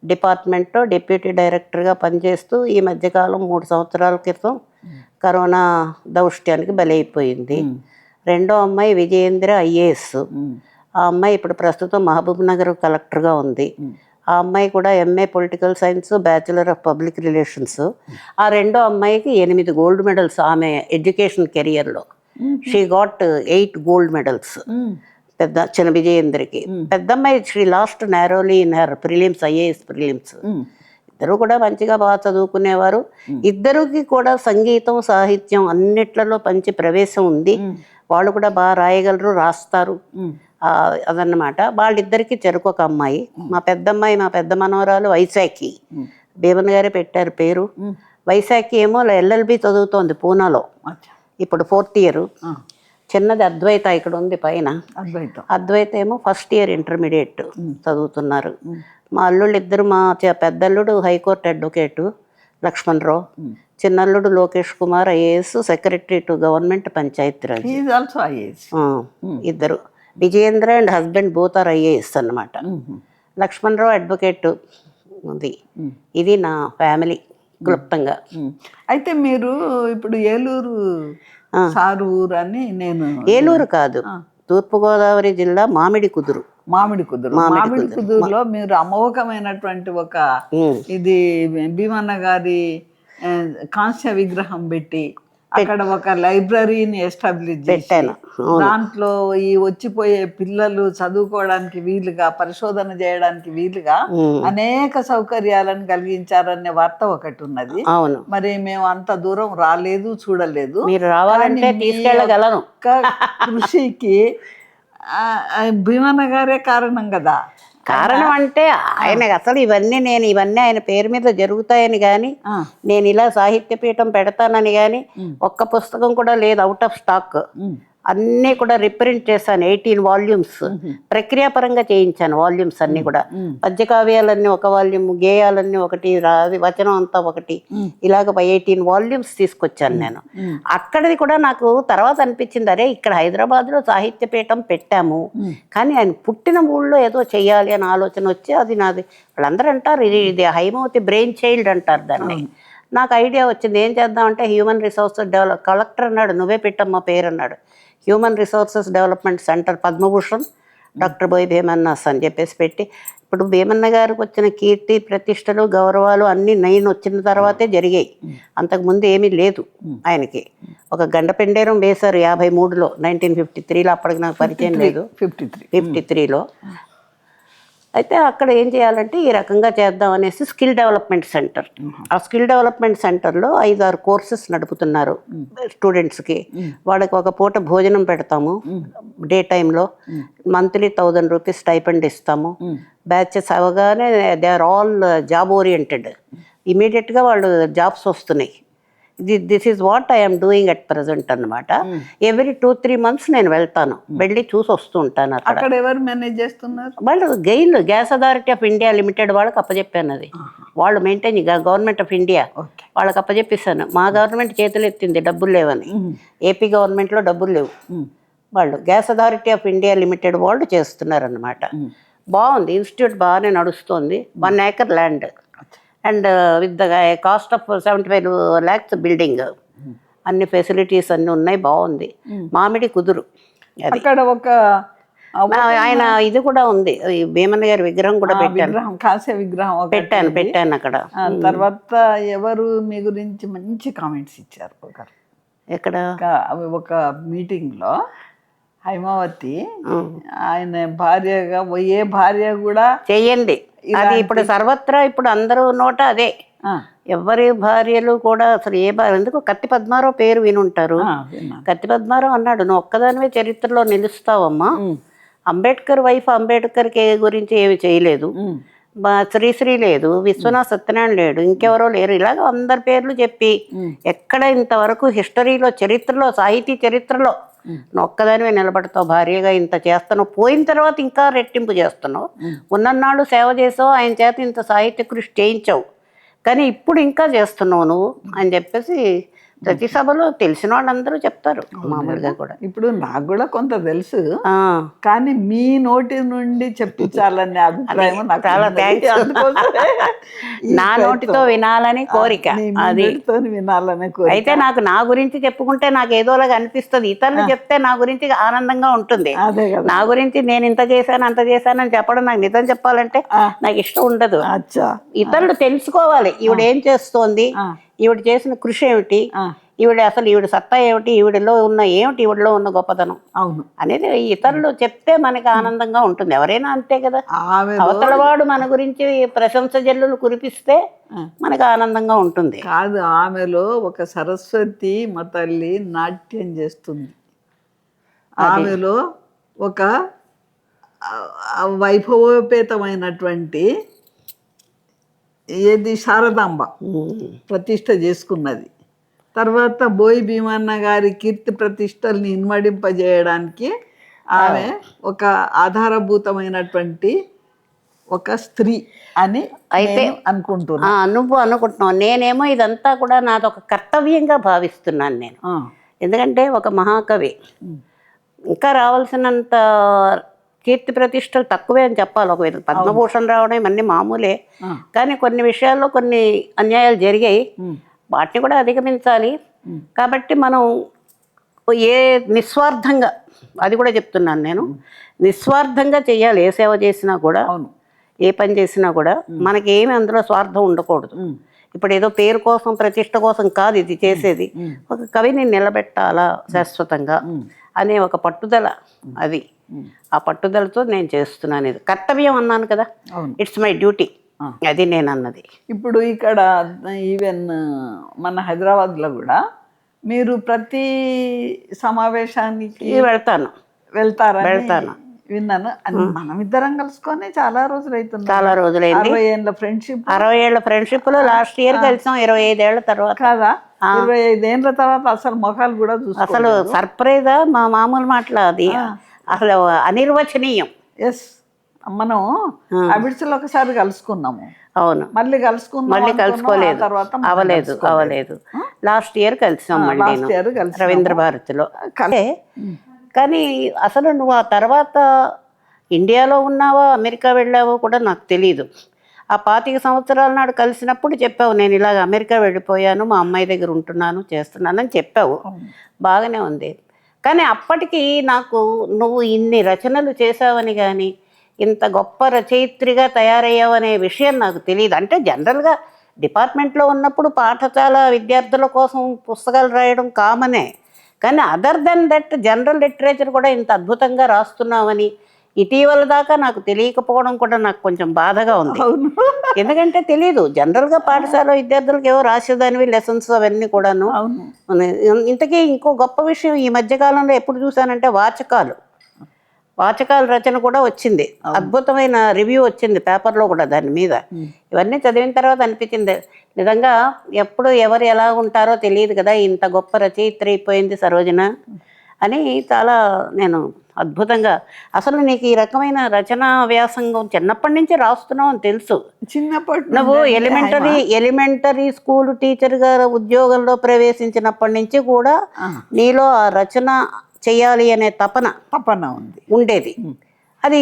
S1: డిపార్ట్మెంట్లో డిప్యూటీ డైరెక్టర్గా పనిచేస్తూ ఈ మధ్యకాలం 3 సంవత్సరాల క్రితం కరోనా దౌష్ట్యానికి బలైపోయింది. రెండో అమ్మాయి విజయేంద్ర ఐఏఎస్. ఆ అమ్మాయి ఇప్పుడు ప్రస్తుతం మహబూబ్ నగర్ కలెక్టర్గా ఉంది. ఆ అమ్మాయి కూడా MA political science, bachelor of public relations. ఆ రెండో అమ్మాయికి 8 గోల్డ్ మెడల్స్ ఆమె ఎడ్యుకేషన్ కెరియర్లో. She got 8 gold medals. చిన్న విజయేంద్రకి. పెద్ద అమ్మాయి she lost narrowly in her prelims, IAS prelims. ఇద్దరు కూడా మంచిగా బాగా చదువుకునేవారు. ఇద్దరికి కూడా సంగీతం, సాహిత్యం అన్నిట్లలో మంచి ప్రవేశం ఉంది. వాళ్ళు కూడా బాగా రాయగలరు, రాస్తారు. అదన్నమాట. వాళ్ళిద్దరికి చెరుకొక అమ్మాయి. మా పెద్దమ్మాయి, మా పెద్ద మనవరాలు వైశాఖి. భీమన్ గారే పెట్టారు పేరు. వైశాఖి ఏమో ఎల్ఎల్బి చదువుతోంది పూనాలో, ఇప్పుడు 4th ఇయర్. చిన్నది అద్వైత ఇక్కడ ఉంది పైన. అద్వైత ఏమో ఫస్ట్ ఇయర్ ఇంటర్మీడియట్ చదువుతున్నారు. మా అల్లుళ్ళు ఇద్దరు, మా పెద్దల్లుడు హైకోర్టు అడ్వకేటు లక్ష్మణరావు, చిన్నల్లుడు Lokesh Kumar IAS, secretary to government Panchayatiraj. ఇద్దరు. Vijayendra and husband both are IAS అన్నమాట. లక్ష్మణరావు అడ్వకేట్ ఉంది. ఇది నా ఫ్యామిలీ క్లుప్తంగా.
S2: అయితే మీరు ఇప్పుడు ఏలూరు సారు ఊరు అని. నేను
S1: ఏలూరు కాదు, తూర్పుగోదావరి జిల్లా మామిడి కుదురులో
S2: మీరు అమోఘమైనటువంటి ఒక ఇది భీమన్న గారి కాంస్య విగ్రహం పెట్టి అక్కడ ఒక లైబ్రరీని ఎస్టాబ్లిష్ చేశాను. దాంట్లో ఈ వచ్చిపోయే పిల్లలు చదువుకోవడానికి వీలుగా, పరిశోధన చేయడానికి వీలుగా అనేక సౌకర్యాలను కలిగించారనే వార్త ఒకటి ఉన్నది. మరి మేము అంత దూరం రాలేదు, చూడలేదు.
S1: మీరు రావాలంటే తీసుకెళ్ళగలను.
S2: కృషికి భీమన్న గారే కారణం కదా.
S1: కారణం అంటే ఆయన అసలు ఇవన్నీ ఆయన పేరు మీద జరుగుతాయని కానీ, నేను ఇలా సాహిత్య పీఠం పెడతానని కానీ ఒక్క పుస్తకం కూడా లేదు అవుట్ ఆఫ్ స్టాక్. అన్నీ కూడా రిప్రింట్ చేశాను. 18 వాల్యూమ్స్ ప్రక్రియాపరంగా చేయించాను. వాల్యూమ్స్ అన్నీ కూడా పద్యకావ్యాలన్నీ ఒక వాల్యూమ్, గేయాలన్నీ ఒకటి, వచనం అంతా ఒకటి, ఇలాగ 18 వాల్యూమ్స్ తీసుకొచ్చాను నేను. అక్కడిది కూడా నాకు తర్వాత అనిపించింది, అరే ఇక్కడ హైదరాబాద్లో సాహిత్య పీఠం పెట్టాము కానీ ఆయన పుట్టిన ఊళ్ళో ఏదో చెయ్యాలి అని ఆలోచన వచ్చి, అది నాది. వాళ్ళందరూ అంటారు ఇది హైమవతి బ్రెయిన్ చైల్డ్ అంటారు దాన్ని. నాకు ఐడియా వచ్చింది, ఏం చేద్దామంటే హ్యూమన్ రిసోర్సెస్ కలెక్టర్ అన్నాడు, నువ్వే పెట్టమ్మా పేరు అన్నాడు. Human resources development centre Padma Bhushan doctor బోయి భీమన్నాస్ అని చెప్పేసి పెట్టి, ఇప్పుడు భీమన్న గారికి వచ్చిన కీర్తి ప్రతిష్టలు గౌరవాలు అన్నీ నేను వచ్చిన తర్వాతే జరిగాయి. అంతకుముందు ఏమీ లేదు ఆయనకి. ఒక గండపెండేరం వేశారు 53లో, 1953లో. అప్పటికి నాకు పరిచయం లేదు. 53లో. అయితే అక్కడ ఏం చేయాలంటే ఈ రకంగా చేద్దాం అనేసి స్కిల్ డెవలప్మెంట్ సెంటర్. ఆ స్కిల్ డెవలప్మెంట్ సెంటర్లో 5-6 కోర్సెస్ నడుపుతున్నారు స్టూడెంట్స్కి. వాళ్ళకి ఒక పూట భోజనం పెడతాము డే టైంలో. మంత్లీ 1000 రూపీస్ స్టైపెండ్ ఇస్తాము. బ్యాచెస్ అవగానే they are all job oriented. ఇమీడియట్గా వాళ్ళు జాబ్స్ వస్తున్నాయి. This is what I'm doing at present అనమాట. ఎవ్రీ 2-3 months నేను వెళ్తాను, వెళ్ళి చూసి వస్తూ ఉంటాను.
S2: అక్కడ ఎవరు మేనేజ్ చేస్తున్నారు?
S1: వాళ్ళు gas authority of India limited వాళ్ళకి అప్పచెప్పాను. అది వాళ్ళు మెయింటైన్, గవర్నమెంట్ ఆఫ్ ఇండియా వాళ్ళకి అప్పచెప్పిస్తాను. మా గవర్నమెంట్ చేతులు ఎత్తింది డబ్బులు లేవని. ఏపీ గవర్నమెంట్లో డబ్బులు లేవు. వాళ్ళు gas authority of India limited వాళ్ళు చేస్తున్నారు అన్నమాట. బాగుంది, ఇన్స్టిట్యూట్ బాగానే నడుస్తుంది. 1 acre land and with the cost of 75 lakhs building. అన్ని ఫెసిలిటీస్ అన్నీ ఉన్నాయి, బాగుంది. మామిడి కుదురు.
S2: అక్కడ ఒక
S1: ఆయన ఇది కూడా ఉంది, భీమన్న గారి విగ్రహం కూడా పెట్టాను.
S2: కాంస్య విగ్రహం
S1: పెట్టాను అక్కడ.
S2: తర్వాత ఎవరు మీ గురించి మంచి కామెంట్స్ ఇచ్చారు?
S1: ఎక్కడ?
S2: ఒక మీటింగ్లో హైమావతి ఆయన భార్యగా ఏ భార్య కూడా
S1: చెయ్యండి. అది ఇప్పుడు సర్వత్రా ఇప్పుడు అందరూ నోట అదే. ఎవరి భార్యలు కూడా అసలు ఏ భార్య, ఎందుకు కత్తి పద్మారావు పేరు వినుంటారు. కత్తి పద్మారావు అన్నాడు, నువ్వు ఒక్కదానివే చరిత్రలో నిలుస్తావమ్మా. అంబేద్కర్ వైఫ్ అంబేద్కర్ గురించి ఏమి చేయలేదు, శ్రీశ్రీ లేదు, విశ్వనాథ్ సత్యనారాయణ లేడు, ఇంకెవరో లేరు. ఇలాగ అందరి పేర్లు చెప్పి ఎక్కడ ఇంతవరకు హిస్టరీలో, చరిత్రలో, సాహితీ చరిత్రలో నువ్వు ఒక్కదానివే నిలబడతావు, భార్యగా ఇంత చేస్తున్నావు, పోయిన తర్వాత ఇంకా రెట్టింపు చేస్తున్నావు, ఉన్నన్నాళ్ళు సేవ చేసావు, ఆయన చేత ఇంత సాహిత్య కృషి చేయించావు, కానీ ఇప్పుడు ఇంకా చేస్తున్నావు నువ్వు అని చెప్పేసి ప్రతి సభలో తెలిసిన వాళ్ళందరూ చెప్తారు మామూలుగా కూడా.
S2: ఇప్పుడు నాకు కూడా కొంత తెలుసు, కానీ మీ నోటి నుండి చెప్పించాలనే అభిప్రాయం నాకు
S1: చాలా థ్యాంక్స్. నా నోటితో వినాలని కోరిక, అది
S2: వినాలనే కోరిక.
S1: అయితే నాకు నా గురించి చెప్పుకుంటే నాకు ఏదోలాగా అనిపిస్తుంది, ఇతరులు చెప్తే నా గురించి ఆనందంగా ఉంటుంది. నా గురించి నేను ఇంత చేశాను అంత చేశానని చెప్పడం నాకు నిజం చెప్పాలంటే నాకు ఇష్టం ఉండదు. ఇతరులు తెలుసుకోవాలి ఈవిడ ఏం చేస్తోంది, ఈవిడ చేసిన కృషి ఏమిటి, ఈవిడ సత్తా ఏమిటి, ఈవిడలో ఉన్న ఏమిటి, ఈవిడలో ఉన్న గొప్పతనం అనేది ఇతరులు చెప్తే మనకి ఆనందంగా ఉంటుంది. ఎవరైనా అంతే కదా, అవతలవాడు మన గురించి ప్రశంస జల్లులు కురిపిస్తే మనకి ఆనందంగా ఉంటుంది.
S2: కాదు, ఆమెలో ఒక సరస్వతి మా తల్లి నాట్యం చేస్తుంది, ఆమెలో ఒక వైభవోపేతమైనటువంటి ఏది శారదాంబ ప్రతిష్ట చేసుకున్నది. తర్వాత బోయి భీమన్న గారి కీర్తి ప్రతిష్టల్ని ఇన్మడింపజేయడానికి ఆమె ఒక ఆధారభూతమైనటువంటి ఒక స్త్రీ అని అయితే అనుకుంటున్నా.
S1: నువ్వు అనుకుంటున్నావు, నేనేమో ఇదంతా కూడా నాదొక కర్తవ్యంగా భావిస్తున్నాను నేను. ఎందుకంటే ఒక మహాకవి, ఇంకా రావాల్సినంత కీర్తి ప్రతిష్టలు తక్కువే అని చెప్పాలి. ఒక విధంగా పద్మభూషణ్ రావడం ఇవన్నీ మామూలే, కానీ కొన్ని విషయాల్లో కొన్ని అన్యాయాలు జరిగాయి, వాటిని కూడా అధిగమించాలి. కాబట్టి మనం నిస్వార్థంగా, అది కూడా చెప్తున్నాను నేను, నిస్వార్థంగా చెయ్యాలి. ఏ సేవ చేసినా కూడా, ఏ పని చేసినా కూడా మనకి ఏమి అందులో స్వార్థం ఉండకూడదు. ఇప్పుడు ఏదో పేరు కోసం ప్రతిష్ట కోసం కాదు ఇది చేసేది, ఒక కవిని నిలబెట్టాలా శాశ్వతంగా అనే ఒక పట్టుదల, అది ఆ పట్టుదలతో నేను చేస్తున్నాను. ఇది కర్తవ్యం అన్నాను కదా, ఇట్స్ మై డ్యూటీ, అది నేను అన్నది.
S2: ఇప్పుడు ఇక్కడ ఈవెన్ మన హైదరాబాద్లో కూడా మీరు ప్రతి సమావేశానికి
S1: వెళ్తాను
S2: విన్నాను. మనం ఇద్దరం కలుసుకొని చాలా రోజులు అవుతుంది.
S1: చాలా రోజులైంది,
S2: 60 ఏళ్ళ ఫ్రెండ్షిప్.
S1: 60 ఏళ్ళ ఫ్రెండ్షిప్ లో లాస్ట్ ఇయర్ కలిసాం, 25 ఏళ్ల తర్వాత
S2: కాదా, 25 ఏళ్ళ తర్వాత అసలు ముఖాలు కూడా
S1: అసలు సర్ప్రైజా, మా మామూలు మాటలు అది అసలు అనిర్వచనీయం.
S2: ఎస్, మనం అబిడ్స్ లో ఒకసారి కలుసుకున్నాము.
S1: అవును,
S2: మళ్ళీ
S1: కలుసుకోలేదు, అవ్వలేదు. లాస్ట్ ఇయర్ కలిసాం మళ్ళీ రవీంద్ర భారతిలో. కానీ అసలు నువ్వు ఆ తర్వాత ఇండియాలో ఉన్నావా అమెరికా వెళ్ళావో కూడా నాకు తెలీదు. ఆ 25 సంవత్సరాల నాడు కలిసినప్పుడు చెప్పావు, నేను ఇలాగ అమెరికా వెళ్ళిపోయాను, మా అమ్మాయి దగ్గర ఉంటున్నాను, చేస్తున్నానని చెప్పావు, బాగానే ఉంది. కానీ అప్పటికి నాకు నువ్వు ఇన్ని రచనలు చేసావని కానీ, ఇంత గొప్ప రచయిత్రిగా తయారయ్యావనే విషయం నాకు తెలియదు. అంటే జనరల్గా డిపార్ట్మెంట్లో ఉన్నప్పుడు పాఠశాల విద్యార్థుల కోసం పుస్తకాలు రాయడం కామనే, కానీ other than that general literature కూడా ఇంత అద్భుతంగా రాస్తున్నావని ఇటీవల దాకా నాకు తెలియకపోవడం కూడా నాకు కొంచెం బాధగా ఉంది. ఎందుకంటే తెలీదు, జనరల్గా పాఠశాల విద్యార్థులకు ఏవో రాసేదానివి లెసన్స్ అవన్నీ కూడాను. ఇంతకీ ఇంకో గొప్ప విషయం ఈ మధ్యకాలంలో ఎప్పుడు చూసానంటే వాచకాల రచన కూడా వచ్చింది, అద్భుతమైన రివ్యూ వచ్చింది పేపర్లో కూడా దాని మీద. ఇవన్నీ చదివిన తర్వాత అనిపించింది, నిజంగా ఎప్పుడు ఎవరు ఎలా ఉంటారో తెలియదు కదా, ఇంత గొప్ప రచయిత్రి అయిపోయింది సరోజన అని. చాలా నేను అద్భుతంగా, అసలు నీకు ఈ రకమైన రచనా వ్యాసంగం చిన్నప్పటి నుంచి రాస్తున్నావు అని తెలుసు.
S2: చిన్నప్పటి
S1: నువ్వు ఎలిమెంటరీ స్కూల్ టీచర్గా ఉద్యోగంలో ప్రవేశించినప్పటి నుంచి కూడా నీలో ఆ రచన చెయ్యాలి అనే తపన ఉండేది. అది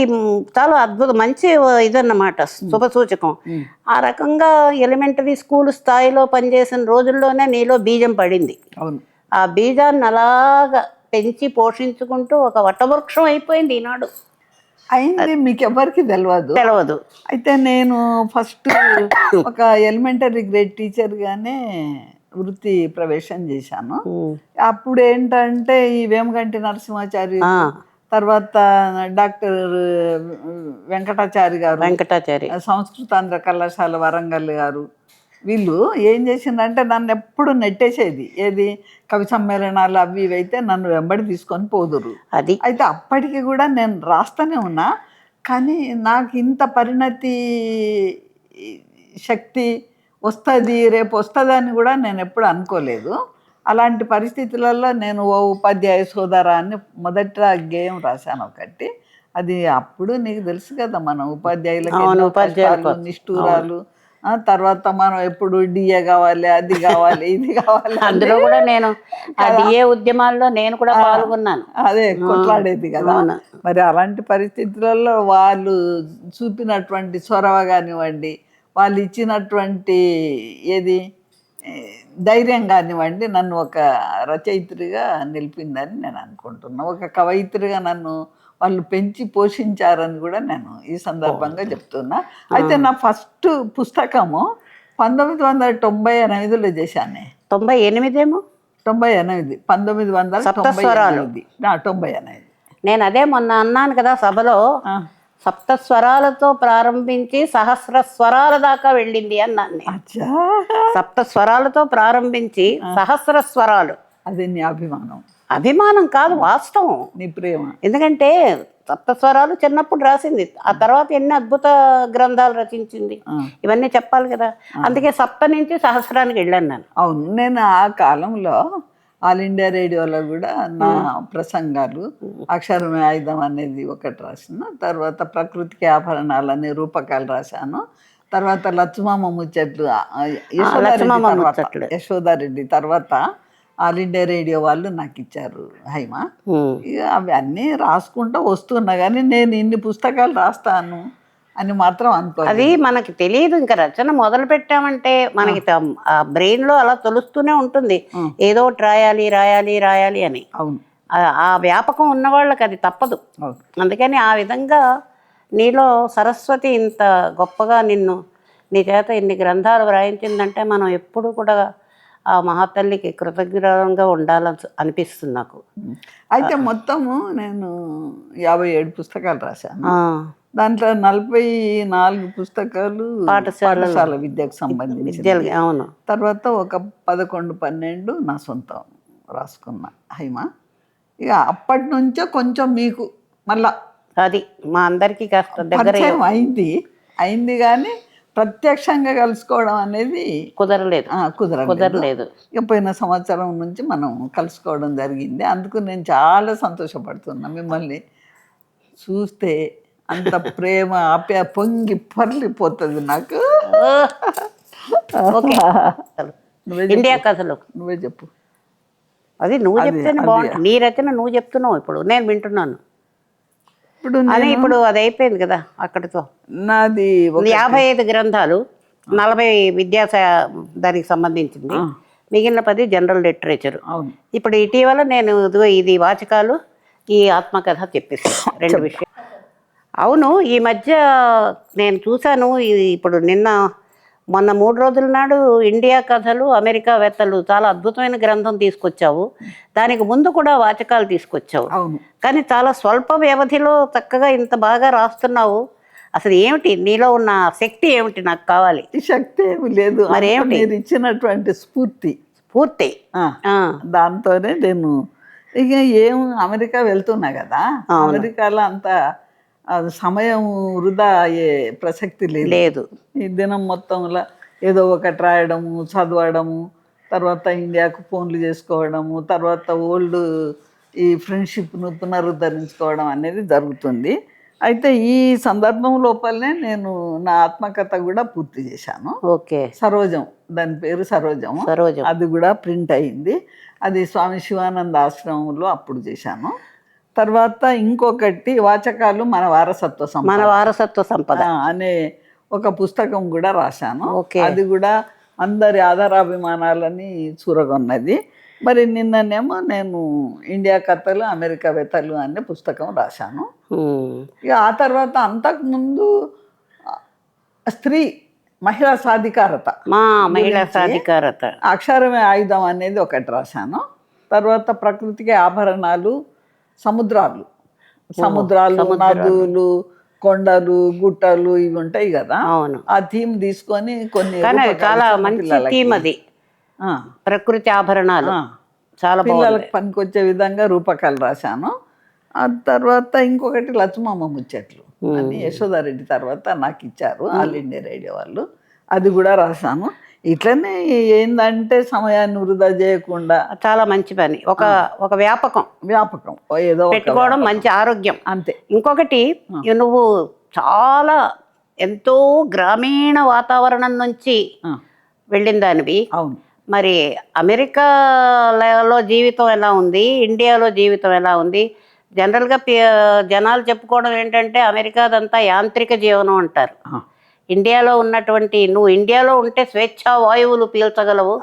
S1: చాలా అద్భుతం, మంచి ఇదన్నమాట, శుభసూచకం. ఆ రకంగా ఎలిమెంటరీ స్కూల్ స్థాయిలో పనిచేసిన రోజుల్లోనే నీలో బీజం పడింది. ఆ బీజాన్ని అలాగా పెంచి పోషించుకుంటూ ఒక వటవృక్షం అయిపోయింది ఈనాడు.
S2: అయింది, మీకు ఎవరికి తెలియదు. అయితే నేను ఫస్ట్ ఒక ఎలిమెంటరీ గ్రేడ్ టీచర్గానే వృత్తి ప్రవేశం చేశాను. అప్పుడు ఏంటంటే ఈ వేమగంటి నరసింహాచారి తర్వాత డాక్టర్ వెంకటాచారి గారు,
S1: వెంకటాచారి
S2: సంస్కృతాంధ్ర కళాశాల వరంగల్ గారు, వీళ్ళు ఏం చేసిందంటే నన్ను ఎప్పుడు నెట్టేసేది. ఏది కవి సమ్మేళనాలు అవి ఇవి అయితే నన్ను వెంబడి తీసుకొని పోదురు.
S1: అది
S2: అయితే అప్పటికి కూడా నేను రాస్తూనే ఉన్నా, కానీ నాకు ఇంత పరిణతి శక్తి వస్తుంది, రేపు వస్తుందని కూడా నేను ఎప్పుడు అనుకోలేదు. అలాంటి పరిస్థితులలో నేను ఓ ఉపాధ్యాయ సోదరా అని మొదట గేయం రాశాను ఒకటి. అది అప్పుడు నీకు తెలుసు కదా, మనం ఉపాధ్యాయులకు ఎన్నో కష్టాలు, నిష్ఠూరాలు, తర్వాత మనం ఎప్పుడు డిఏ కావాలి, అది కావాలి, ఇది కావాలి.
S1: అందులో కూడా నేను డిఏ ఉద్యమాల్లో నేను కూడా పాల్గొన్నాను.
S2: అదే కొట్లాడేది కదా. మరి అలాంటి పరిస్థితులలో వాళ్ళు చూపినటువంటి చొరవ కానివ్వండి, వాళ్ళు ఇచ్చినటువంటి ఏది ధైర్యం కానివ్వండి, నన్ను ఒక రచయిత్రిగా నిలిపిందని నేను అనుకుంటున్నా. ఒక కవయిత్రిగా నన్ను వాళ్ళు పెంచి పోషించారని కూడా నేను ఈ సందర్భంగా చెప్తున్నా. అయితే నా ఫస్ట్ పుస్తకము 1998లో చేశాను.
S1: 98 ఏమో
S2: 98 1998.
S1: నేను అదే మొన్న అన్నాను కదా సభలో, సప్తస్వరాలతో ప్రారంభించి సహస్ర స్వరాల దాకా వెళ్ళింది అన్నాను. సప్తస్వరాలతో ప్రారంభించి సహస్ర స్వరాలు.
S2: అది నీ అభిమానం?
S1: అభిమానం కాదు, వాస్తవం,
S2: నీ ప్రేమ.
S1: ఎందుకంటే సప్తస్వరాలు చిన్నప్పుడు రాసింది, ఆ తర్వాత ఎన్ని అద్భుత గ్రంథాలు రచించింది, ఇవన్నీ చెప్పాలి కదా. అందుకే సప్త నుంచి సహస్రానికి వెళ్ళాను నేను.
S2: అవును, నేను ఆ కాలంలో ఆల్ ఇండియా రేడియోలో కూడా నా ప్రసంగాలు అక్షరమే ఆయుధం అనేది ఒకటి రాసిన, తర్వాత ప్రకృతికి ఆభరణాలు అనే రూపకాలు రాశాను, తర్వాత లక్ష్మమ్మ ముచ్చట్లు, యశోదారెడ్డి తర్వాత ఆల్ ఇండియా రేడియో వాళ్ళు నాకు ఇచ్చారు హైమా. ఇక అవి అన్నీ రాసుకుంటూ వస్తున్నా, కానీ నేను ఇన్ని పుస్తకాలు రాస్తాను అని మాత్రం అనుకో.
S1: అది మనకి తెలియదు, ఇంకా రచన మొదలు పెట్టామంటే మనకి ఆ బ్రెయిన్ లో అలా తొలుస్తూనే ఉంటుంది, ఏదో రాయాలి రాయాలి రాయాలి అని.
S2: అవును,
S1: ఆ వ్యాపకం ఉన్న వాళ్ళకి అది తప్పదు. అందుకని ఆ విధంగా నీలో సరస్వతి ఇంత గొప్పగా నీ చేత ఇన్ని గ్రంథాలు వ్రాయించిందంటే మనం ఎప్పుడు కూడా ఆ మహాతల్లికి కృతజ్ఞంగా ఉండాలని అనిపిస్తుంది నాకు.
S2: అయితే మొత్తము నేను 57 పుస్తకాలు రాశాను. దాంట్లో 44 పుస్తకాలు పాఠశాల విద్యకు సంబంధించి.
S1: అవును.
S2: తర్వాత ఒక 11-12 నా సొంతం రాసుకున్నా హైమా. ఇక అప్పటి నుంచో కొంచెం మీకు మళ్ళా
S1: అది మా అందరికీ కాస్త దగ్గర
S2: అయింది కానీ ప్రత్యక్షంగా కలుసుకోవడం అనేది కుదరలేదు. ఇక పోయిన సంవత్సరం నుంచి మనం కలుసుకోవడం జరిగింది. అందుకు నేను చాలా సంతోషపడుతున్నా. మిమ్మల్ని చూస్తే అంత ప్రేమ పొంగి పొర్లిపోతుంది నాకు.
S1: ఇండియా కథలు
S2: నువ్వే చెప్పు.
S1: అది నువ్వు చెప్తేనే బాగుంటుంది. నీ రచన నువ్వు చెప్తున్నావు, ఇప్పుడు నేను వింటున్నాను. ఇప్పుడు అది అయిపోయింది కదా అక్కడితో.
S2: నాది
S1: 55 గ్రంథాలు, 40 దానికి సంబంధించింది, మిగిలిన 10 జనరల్ లిటరేచర్. ఇప్పుడు ఇటీవల నేను ఇది వాచకాలు, ఈ ఆత్మకథ చెప్పేసాను, 2 విషయాలు. అవును, ఈ మధ్య నేను చూశాను, ఇప్పుడు మొన్న 3 రోజుల నాడు ఇండియా కథలు, అమెరికా వేత్తలు చాలా అద్భుతమైన గ్రంథం తీసుకొచ్చావు. దానికి ముందు కూడా వాచకాలు తీసుకొచ్చావు, కానీ చాలా స్వల్ప వ్యవధిలో చక్కగా ఇంత బాగా రాస్తున్నావు. అసలు ఏమిటి నీలో ఉన్న శక్తి ఏమిటి? నాకు కావాలి.
S2: శక్తి ఏమి లేదు, మరి ఏమిటి? మీరు ఇచ్చినటువంటి స్ఫూర్తి దాంతోనే నేను ఇక అమెరికా వెళ్తున్నా కదా. అమెరికాలో అంత సమయం వృధా అయ్యే ప్రసక్తి లేదు. ఈ దినం మొత్తంలో ఏదో ఒకటి రాయడము, చదవడము, తర్వాత ఇండియాకు ఫోన్లు చేసుకోవడము, తర్వాత ఓల్డ్ ఈ ఫ్రెండ్షిప్ను పునరుద్ధరించుకోవడం అనేది జరుగుతుంది. అయితే ఈ సందర్భం లోపలనే నేను నా ఆత్మకథ కూడా పూర్తి చేశాను. సరోజం, దాని పేరు సరోజం. అది కూడా ప్రింట్ అయింది. అది స్వామి శివానంద ఆశ్రమంలో అప్పుడు చేశాను. తర్వాత ఇంకొకటి వాచకాలు మన వారసత్వ సంపద అనే ఒక పుస్తకం కూడా రాశాను. అది కూడా అందరి ఆధారాభిమానాలని చూరగొన్నది. మరి నిన్ననేమో నేను ఇండియా కథలు, అమెరికా వెతలు అనే పుస్తకం రాశాను. ఇక ఆ తర్వాత అంతకుముందు మహిళా సాధికారత, అక్షరమే ఆయుధం అనేది ఒకటి రాశాను. తర్వాత ప్రకృతికి ఆభరణాలు, సముద్రాలు, సముద్రాలు, నదులు, కొండలు, గుట్టలు ఇవి ఉంటాయి కదా.
S1: అవును.
S2: ఆ థీమ్ తీసుకొని కొన్ని
S1: కానీ చాలా మంచి థీమ్ అది, ప్రకృతి ఆభరణాలు. చాలా
S2: పిల్లలకు పనికొచ్చే విధంగా రూపకాలు రాశాను. ఆ తర్వాత ఇంకొకటి లక్ష్మమ్మ ముచ్చట్లు అని యశోదారెడ్డి తర్వాత నాకు ఇచ్చారు ఆల్ ఇండియా రేడియో వాళ్ళు, అది కూడా రాశాను. ఇట్లనే ఏందంటే సమయాన్ని వృధా చేయకుండా
S1: చాలా మంచి పని. ఒక వ్యాపకం
S2: ఏదో
S1: పెట్టుకోవడం మంచి ఆరోగ్యం
S2: అంతే.
S1: ఇంకొకటి నువ్వు చాలా ఎంతో గ్రామీణ వాతావరణం నుంచి వెళ్ళిన దానివి.
S2: అవును.
S1: మరి అమెరికాలో జీవితం ఎలా ఉంది, ఇండియాలో జీవితం ఎలా ఉంది? జనరల్గా జనాలు చెప్పుకోవడం ఏంటంటే అమెరికాదంతా యాంత్రిక జీవనం అంటారు. ఇండియాలో ఉన్నటువంటి, నువ్వు ఇండియాలో ఉంటే స్వేచ్ఛా వాయువులు పీల్చగలవు,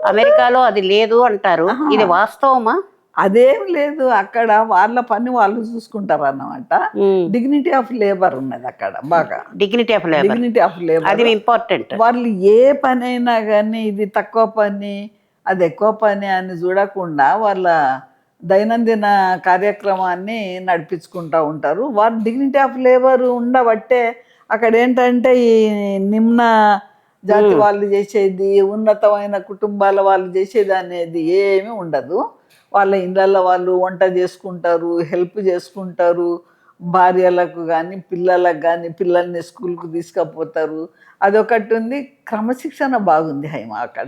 S1: అమెరికాలో అది లేదు అంటారు. ఇది వాస్తవమా?
S2: అదేం లేదు, అక్కడ వాళ్ళ పని వాళ్ళు చూసుకుంటారు అన్నమాట. డిగ్నిటీ ఆఫ్ లేబర్ ఉన్నది అక్కడ బాగా.
S1: డిగ్నిటీ ఆఫ్ లేబర్ అది ఇంపార్టెంట్.
S2: వాళ్ళు ఏ పని అయినా కానీ ఇది తక్కువ పని అది ఎక్కువ పని అని చూడకుండా వాళ్ళ దైనందిన కార్యక్రమాన్ని నడిపించుకుంటూ ఉంటారు. వాళ్ళు డిగ్నిటీ ఆఫ్ లేబర్ ఉండబట్టే అక్కడ ఏంటంటే ఈ నిమ్న జాతి వాళ్ళు చేసేది, ఉన్నతమైన కుటుంబాల వాళ్ళు చేసేది అనేది ఏమీ ఉండదు. వాళ్ళ ఇళ్ళల్లో వాళ్ళు వంట చేసుకుంటారు, హెల్ప్ చేసుకుంటారు, భార్యలకు కానీ పిల్లలకు కానీ, పిల్లల్ని స్కూల్కి తీసుకుపోతారు. అదొకటి ఉంది. క్రమశిక్షణ బాగుంది హైమ అక్కడ.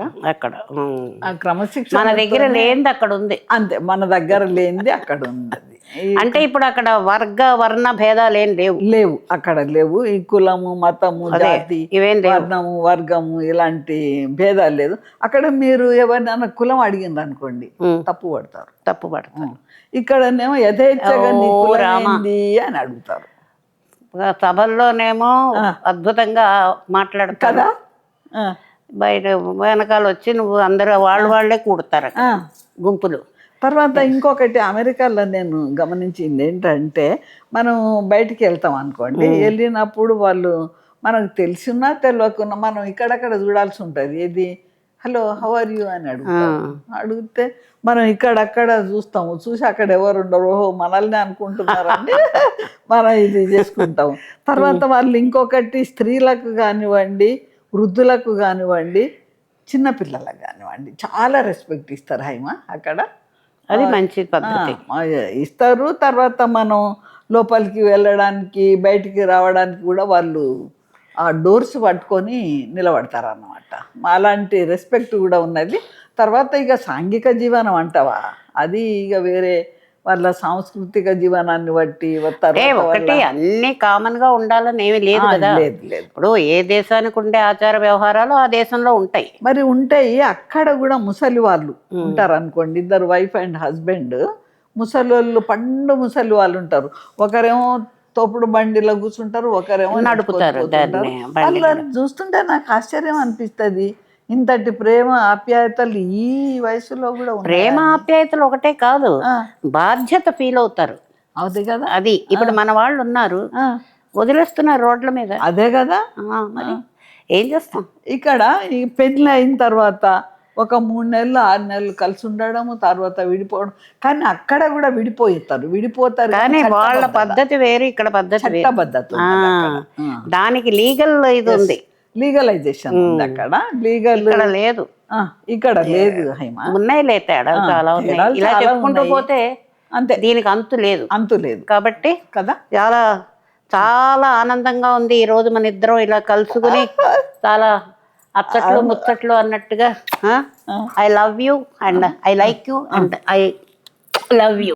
S2: ఆ క్రమశిక్షణ
S1: మన దగ్గర లేనిది అక్కడ ఉంది.
S2: అంతే, మన దగ్గర లేనిది అక్కడ ఉంది.
S1: అంటే ఇప్పుడు అక్కడ వర్ణ భేదాలు ఏం
S2: లేవు అక్కడ లేవు. ఈ కులము, మతము, జాతి, వర్ణము, వర్గము ఇలాంటి భేదాలు లేదు అక్కడ. మీరు ఎవరినైనా కులం అడిగింది అనుకోండి తప్పు పడతారు. ఇక్కడనేమో యథేచ్ఛగా నీ కులం ఏంది అని అడుగుతారు.
S1: సభల్లోనేమో అద్భుతంగా మాట్లాడతారు కదా, బయట వెనకాల వచ్చి నువ్వు అందరూ వాళ్ళే కూడతారు గుంపులు.
S2: తర్వాత ఇంకొకటి అమెరికాలో నేను గమనించింది ఏంటంటే, మనం బయటికి వెళ్తాం అనుకోండి, వెళ్ళినప్పుడు వాళ్ళు మనకు తెలిసినా తెలియకున్నా మనం ఇక్కడక్కడ చూడాల్సి ఉంటుంది. ఏది హలో హౌ ఆర్ యూ అని అడిగితే మనం ఇక్కడక్కడ చూసి అక్కడ ఎవరు ఉండరు, ఓహో మనల్ని అనుకుంటున్నారని మనం ఇది చేసుకుంటాం. తర్వాత వాళ్ళు ఇంకొకటి స్త్రీలకు కానివ్వండి, వృద్ధులకు కానివ్వండి, చిన్నపిల్లలకు కానివ్వండి చాలా రెస్పెక్ట్ ఇస్తారు హైమ అక్కడ.
S1: అది మంచి పద్ధతి
S2: ఇస్తారు. తర్వాత మనం లోపలికి వెళ్ళడానికి బయటికి రావడానికి కూడా వాళ్ళు ఆ డోర్స్ పట్టుకొని నిలబడతారు అన్నమాట. అలాంటి రెస్పెక్ట్ కూడా ఉన్నది. తర్వాత ఇక సాంఘిక జీవనం అంటావా, అది ఇక వేరే వాళ్ళ సాంస్కృతిక జీవనాన్ని బట్టి
S1: ఒకటి అన్ని కామన్ గా ఉండాలని ఏమి లేదు కదా. ఇప్పుడు ఏ దేశానికి ఉండే ఆచార వ్యవహారాలు ఆ దేశంలో ఉంటాయి.
S2: మరి ఉంటాయి. అక్కడ కూడా ముసలి వాళ్ళు ఉంటారు అనుకోండి, ఇద్దరు వైఫ్ అండ్ హస్బెండ్ ముసలి వాళ్ళు, పండు ముసలి వాళ్ళు ఉంటారు. ఒకరేమో తోపుడు బండిలో కూర్చుంటారు, ఒకరేమో
S1: నడుపుతారు.
S2: వాళ్ళని చూస్తుంటే నాకు ఆశ్చర్యం అనిపిస్తుంది. ఇంతటి ప్రేమ ఆప్యాయతలు ఈ వయసులో కూడా.
S1: ప్రేమ ఆప్యాయతలు ఒకటే కాదు, బాధ్యత ఫీల్ అవుతారు.
S2: అదే కదా,
S1: అది ఇప్పుడు మన వాళ్ళు ఉన్నారు, వదిలేస్తున్నారు రోడ్ల మీద.
S2: అదే కదా,
S1: మరి ఏం చేస్తాం.
S2: ఇక్కడ ఈ పెళ్లి అయిన తర్వాత ఒక 3 నెలలు 6 నెలలు కలిసి ఉండడము, తర్వాత విడిపోవడం. కానీ అక్కడ కూడా విడిపోతారు
S1: కానీ వాళ్ళ పద్ధతి వేరు, ఇక్కడ పద్ధతి
S2: చట్టబద్ధత.
S1: దానికి లీగల్ ఇది ఉంది,
S2: లీగలైజేషన్ ఉంది అక్కడ. లీగల్
S1: లేదు,
S2: ఇక్కడ లేదు హైమ.
S1: ఉన్నాయి తేడా చాలా ఉన్నాయి. ఇలా చెప్పుకుంటూ పోతే
S2: అంతే,
S1: దీనికి అంతు లేదు. కాబట్టి
S2: కదా
S1: చాలా చాలా ఆనందంగా ఉంది ఈ రోజు మన ఇద్దరం ఇలా కలుసుకుని. చాలా అచ్చట్లు ముచ్చట్లు అన్నట్టుగా. I love you and I like you and I love you.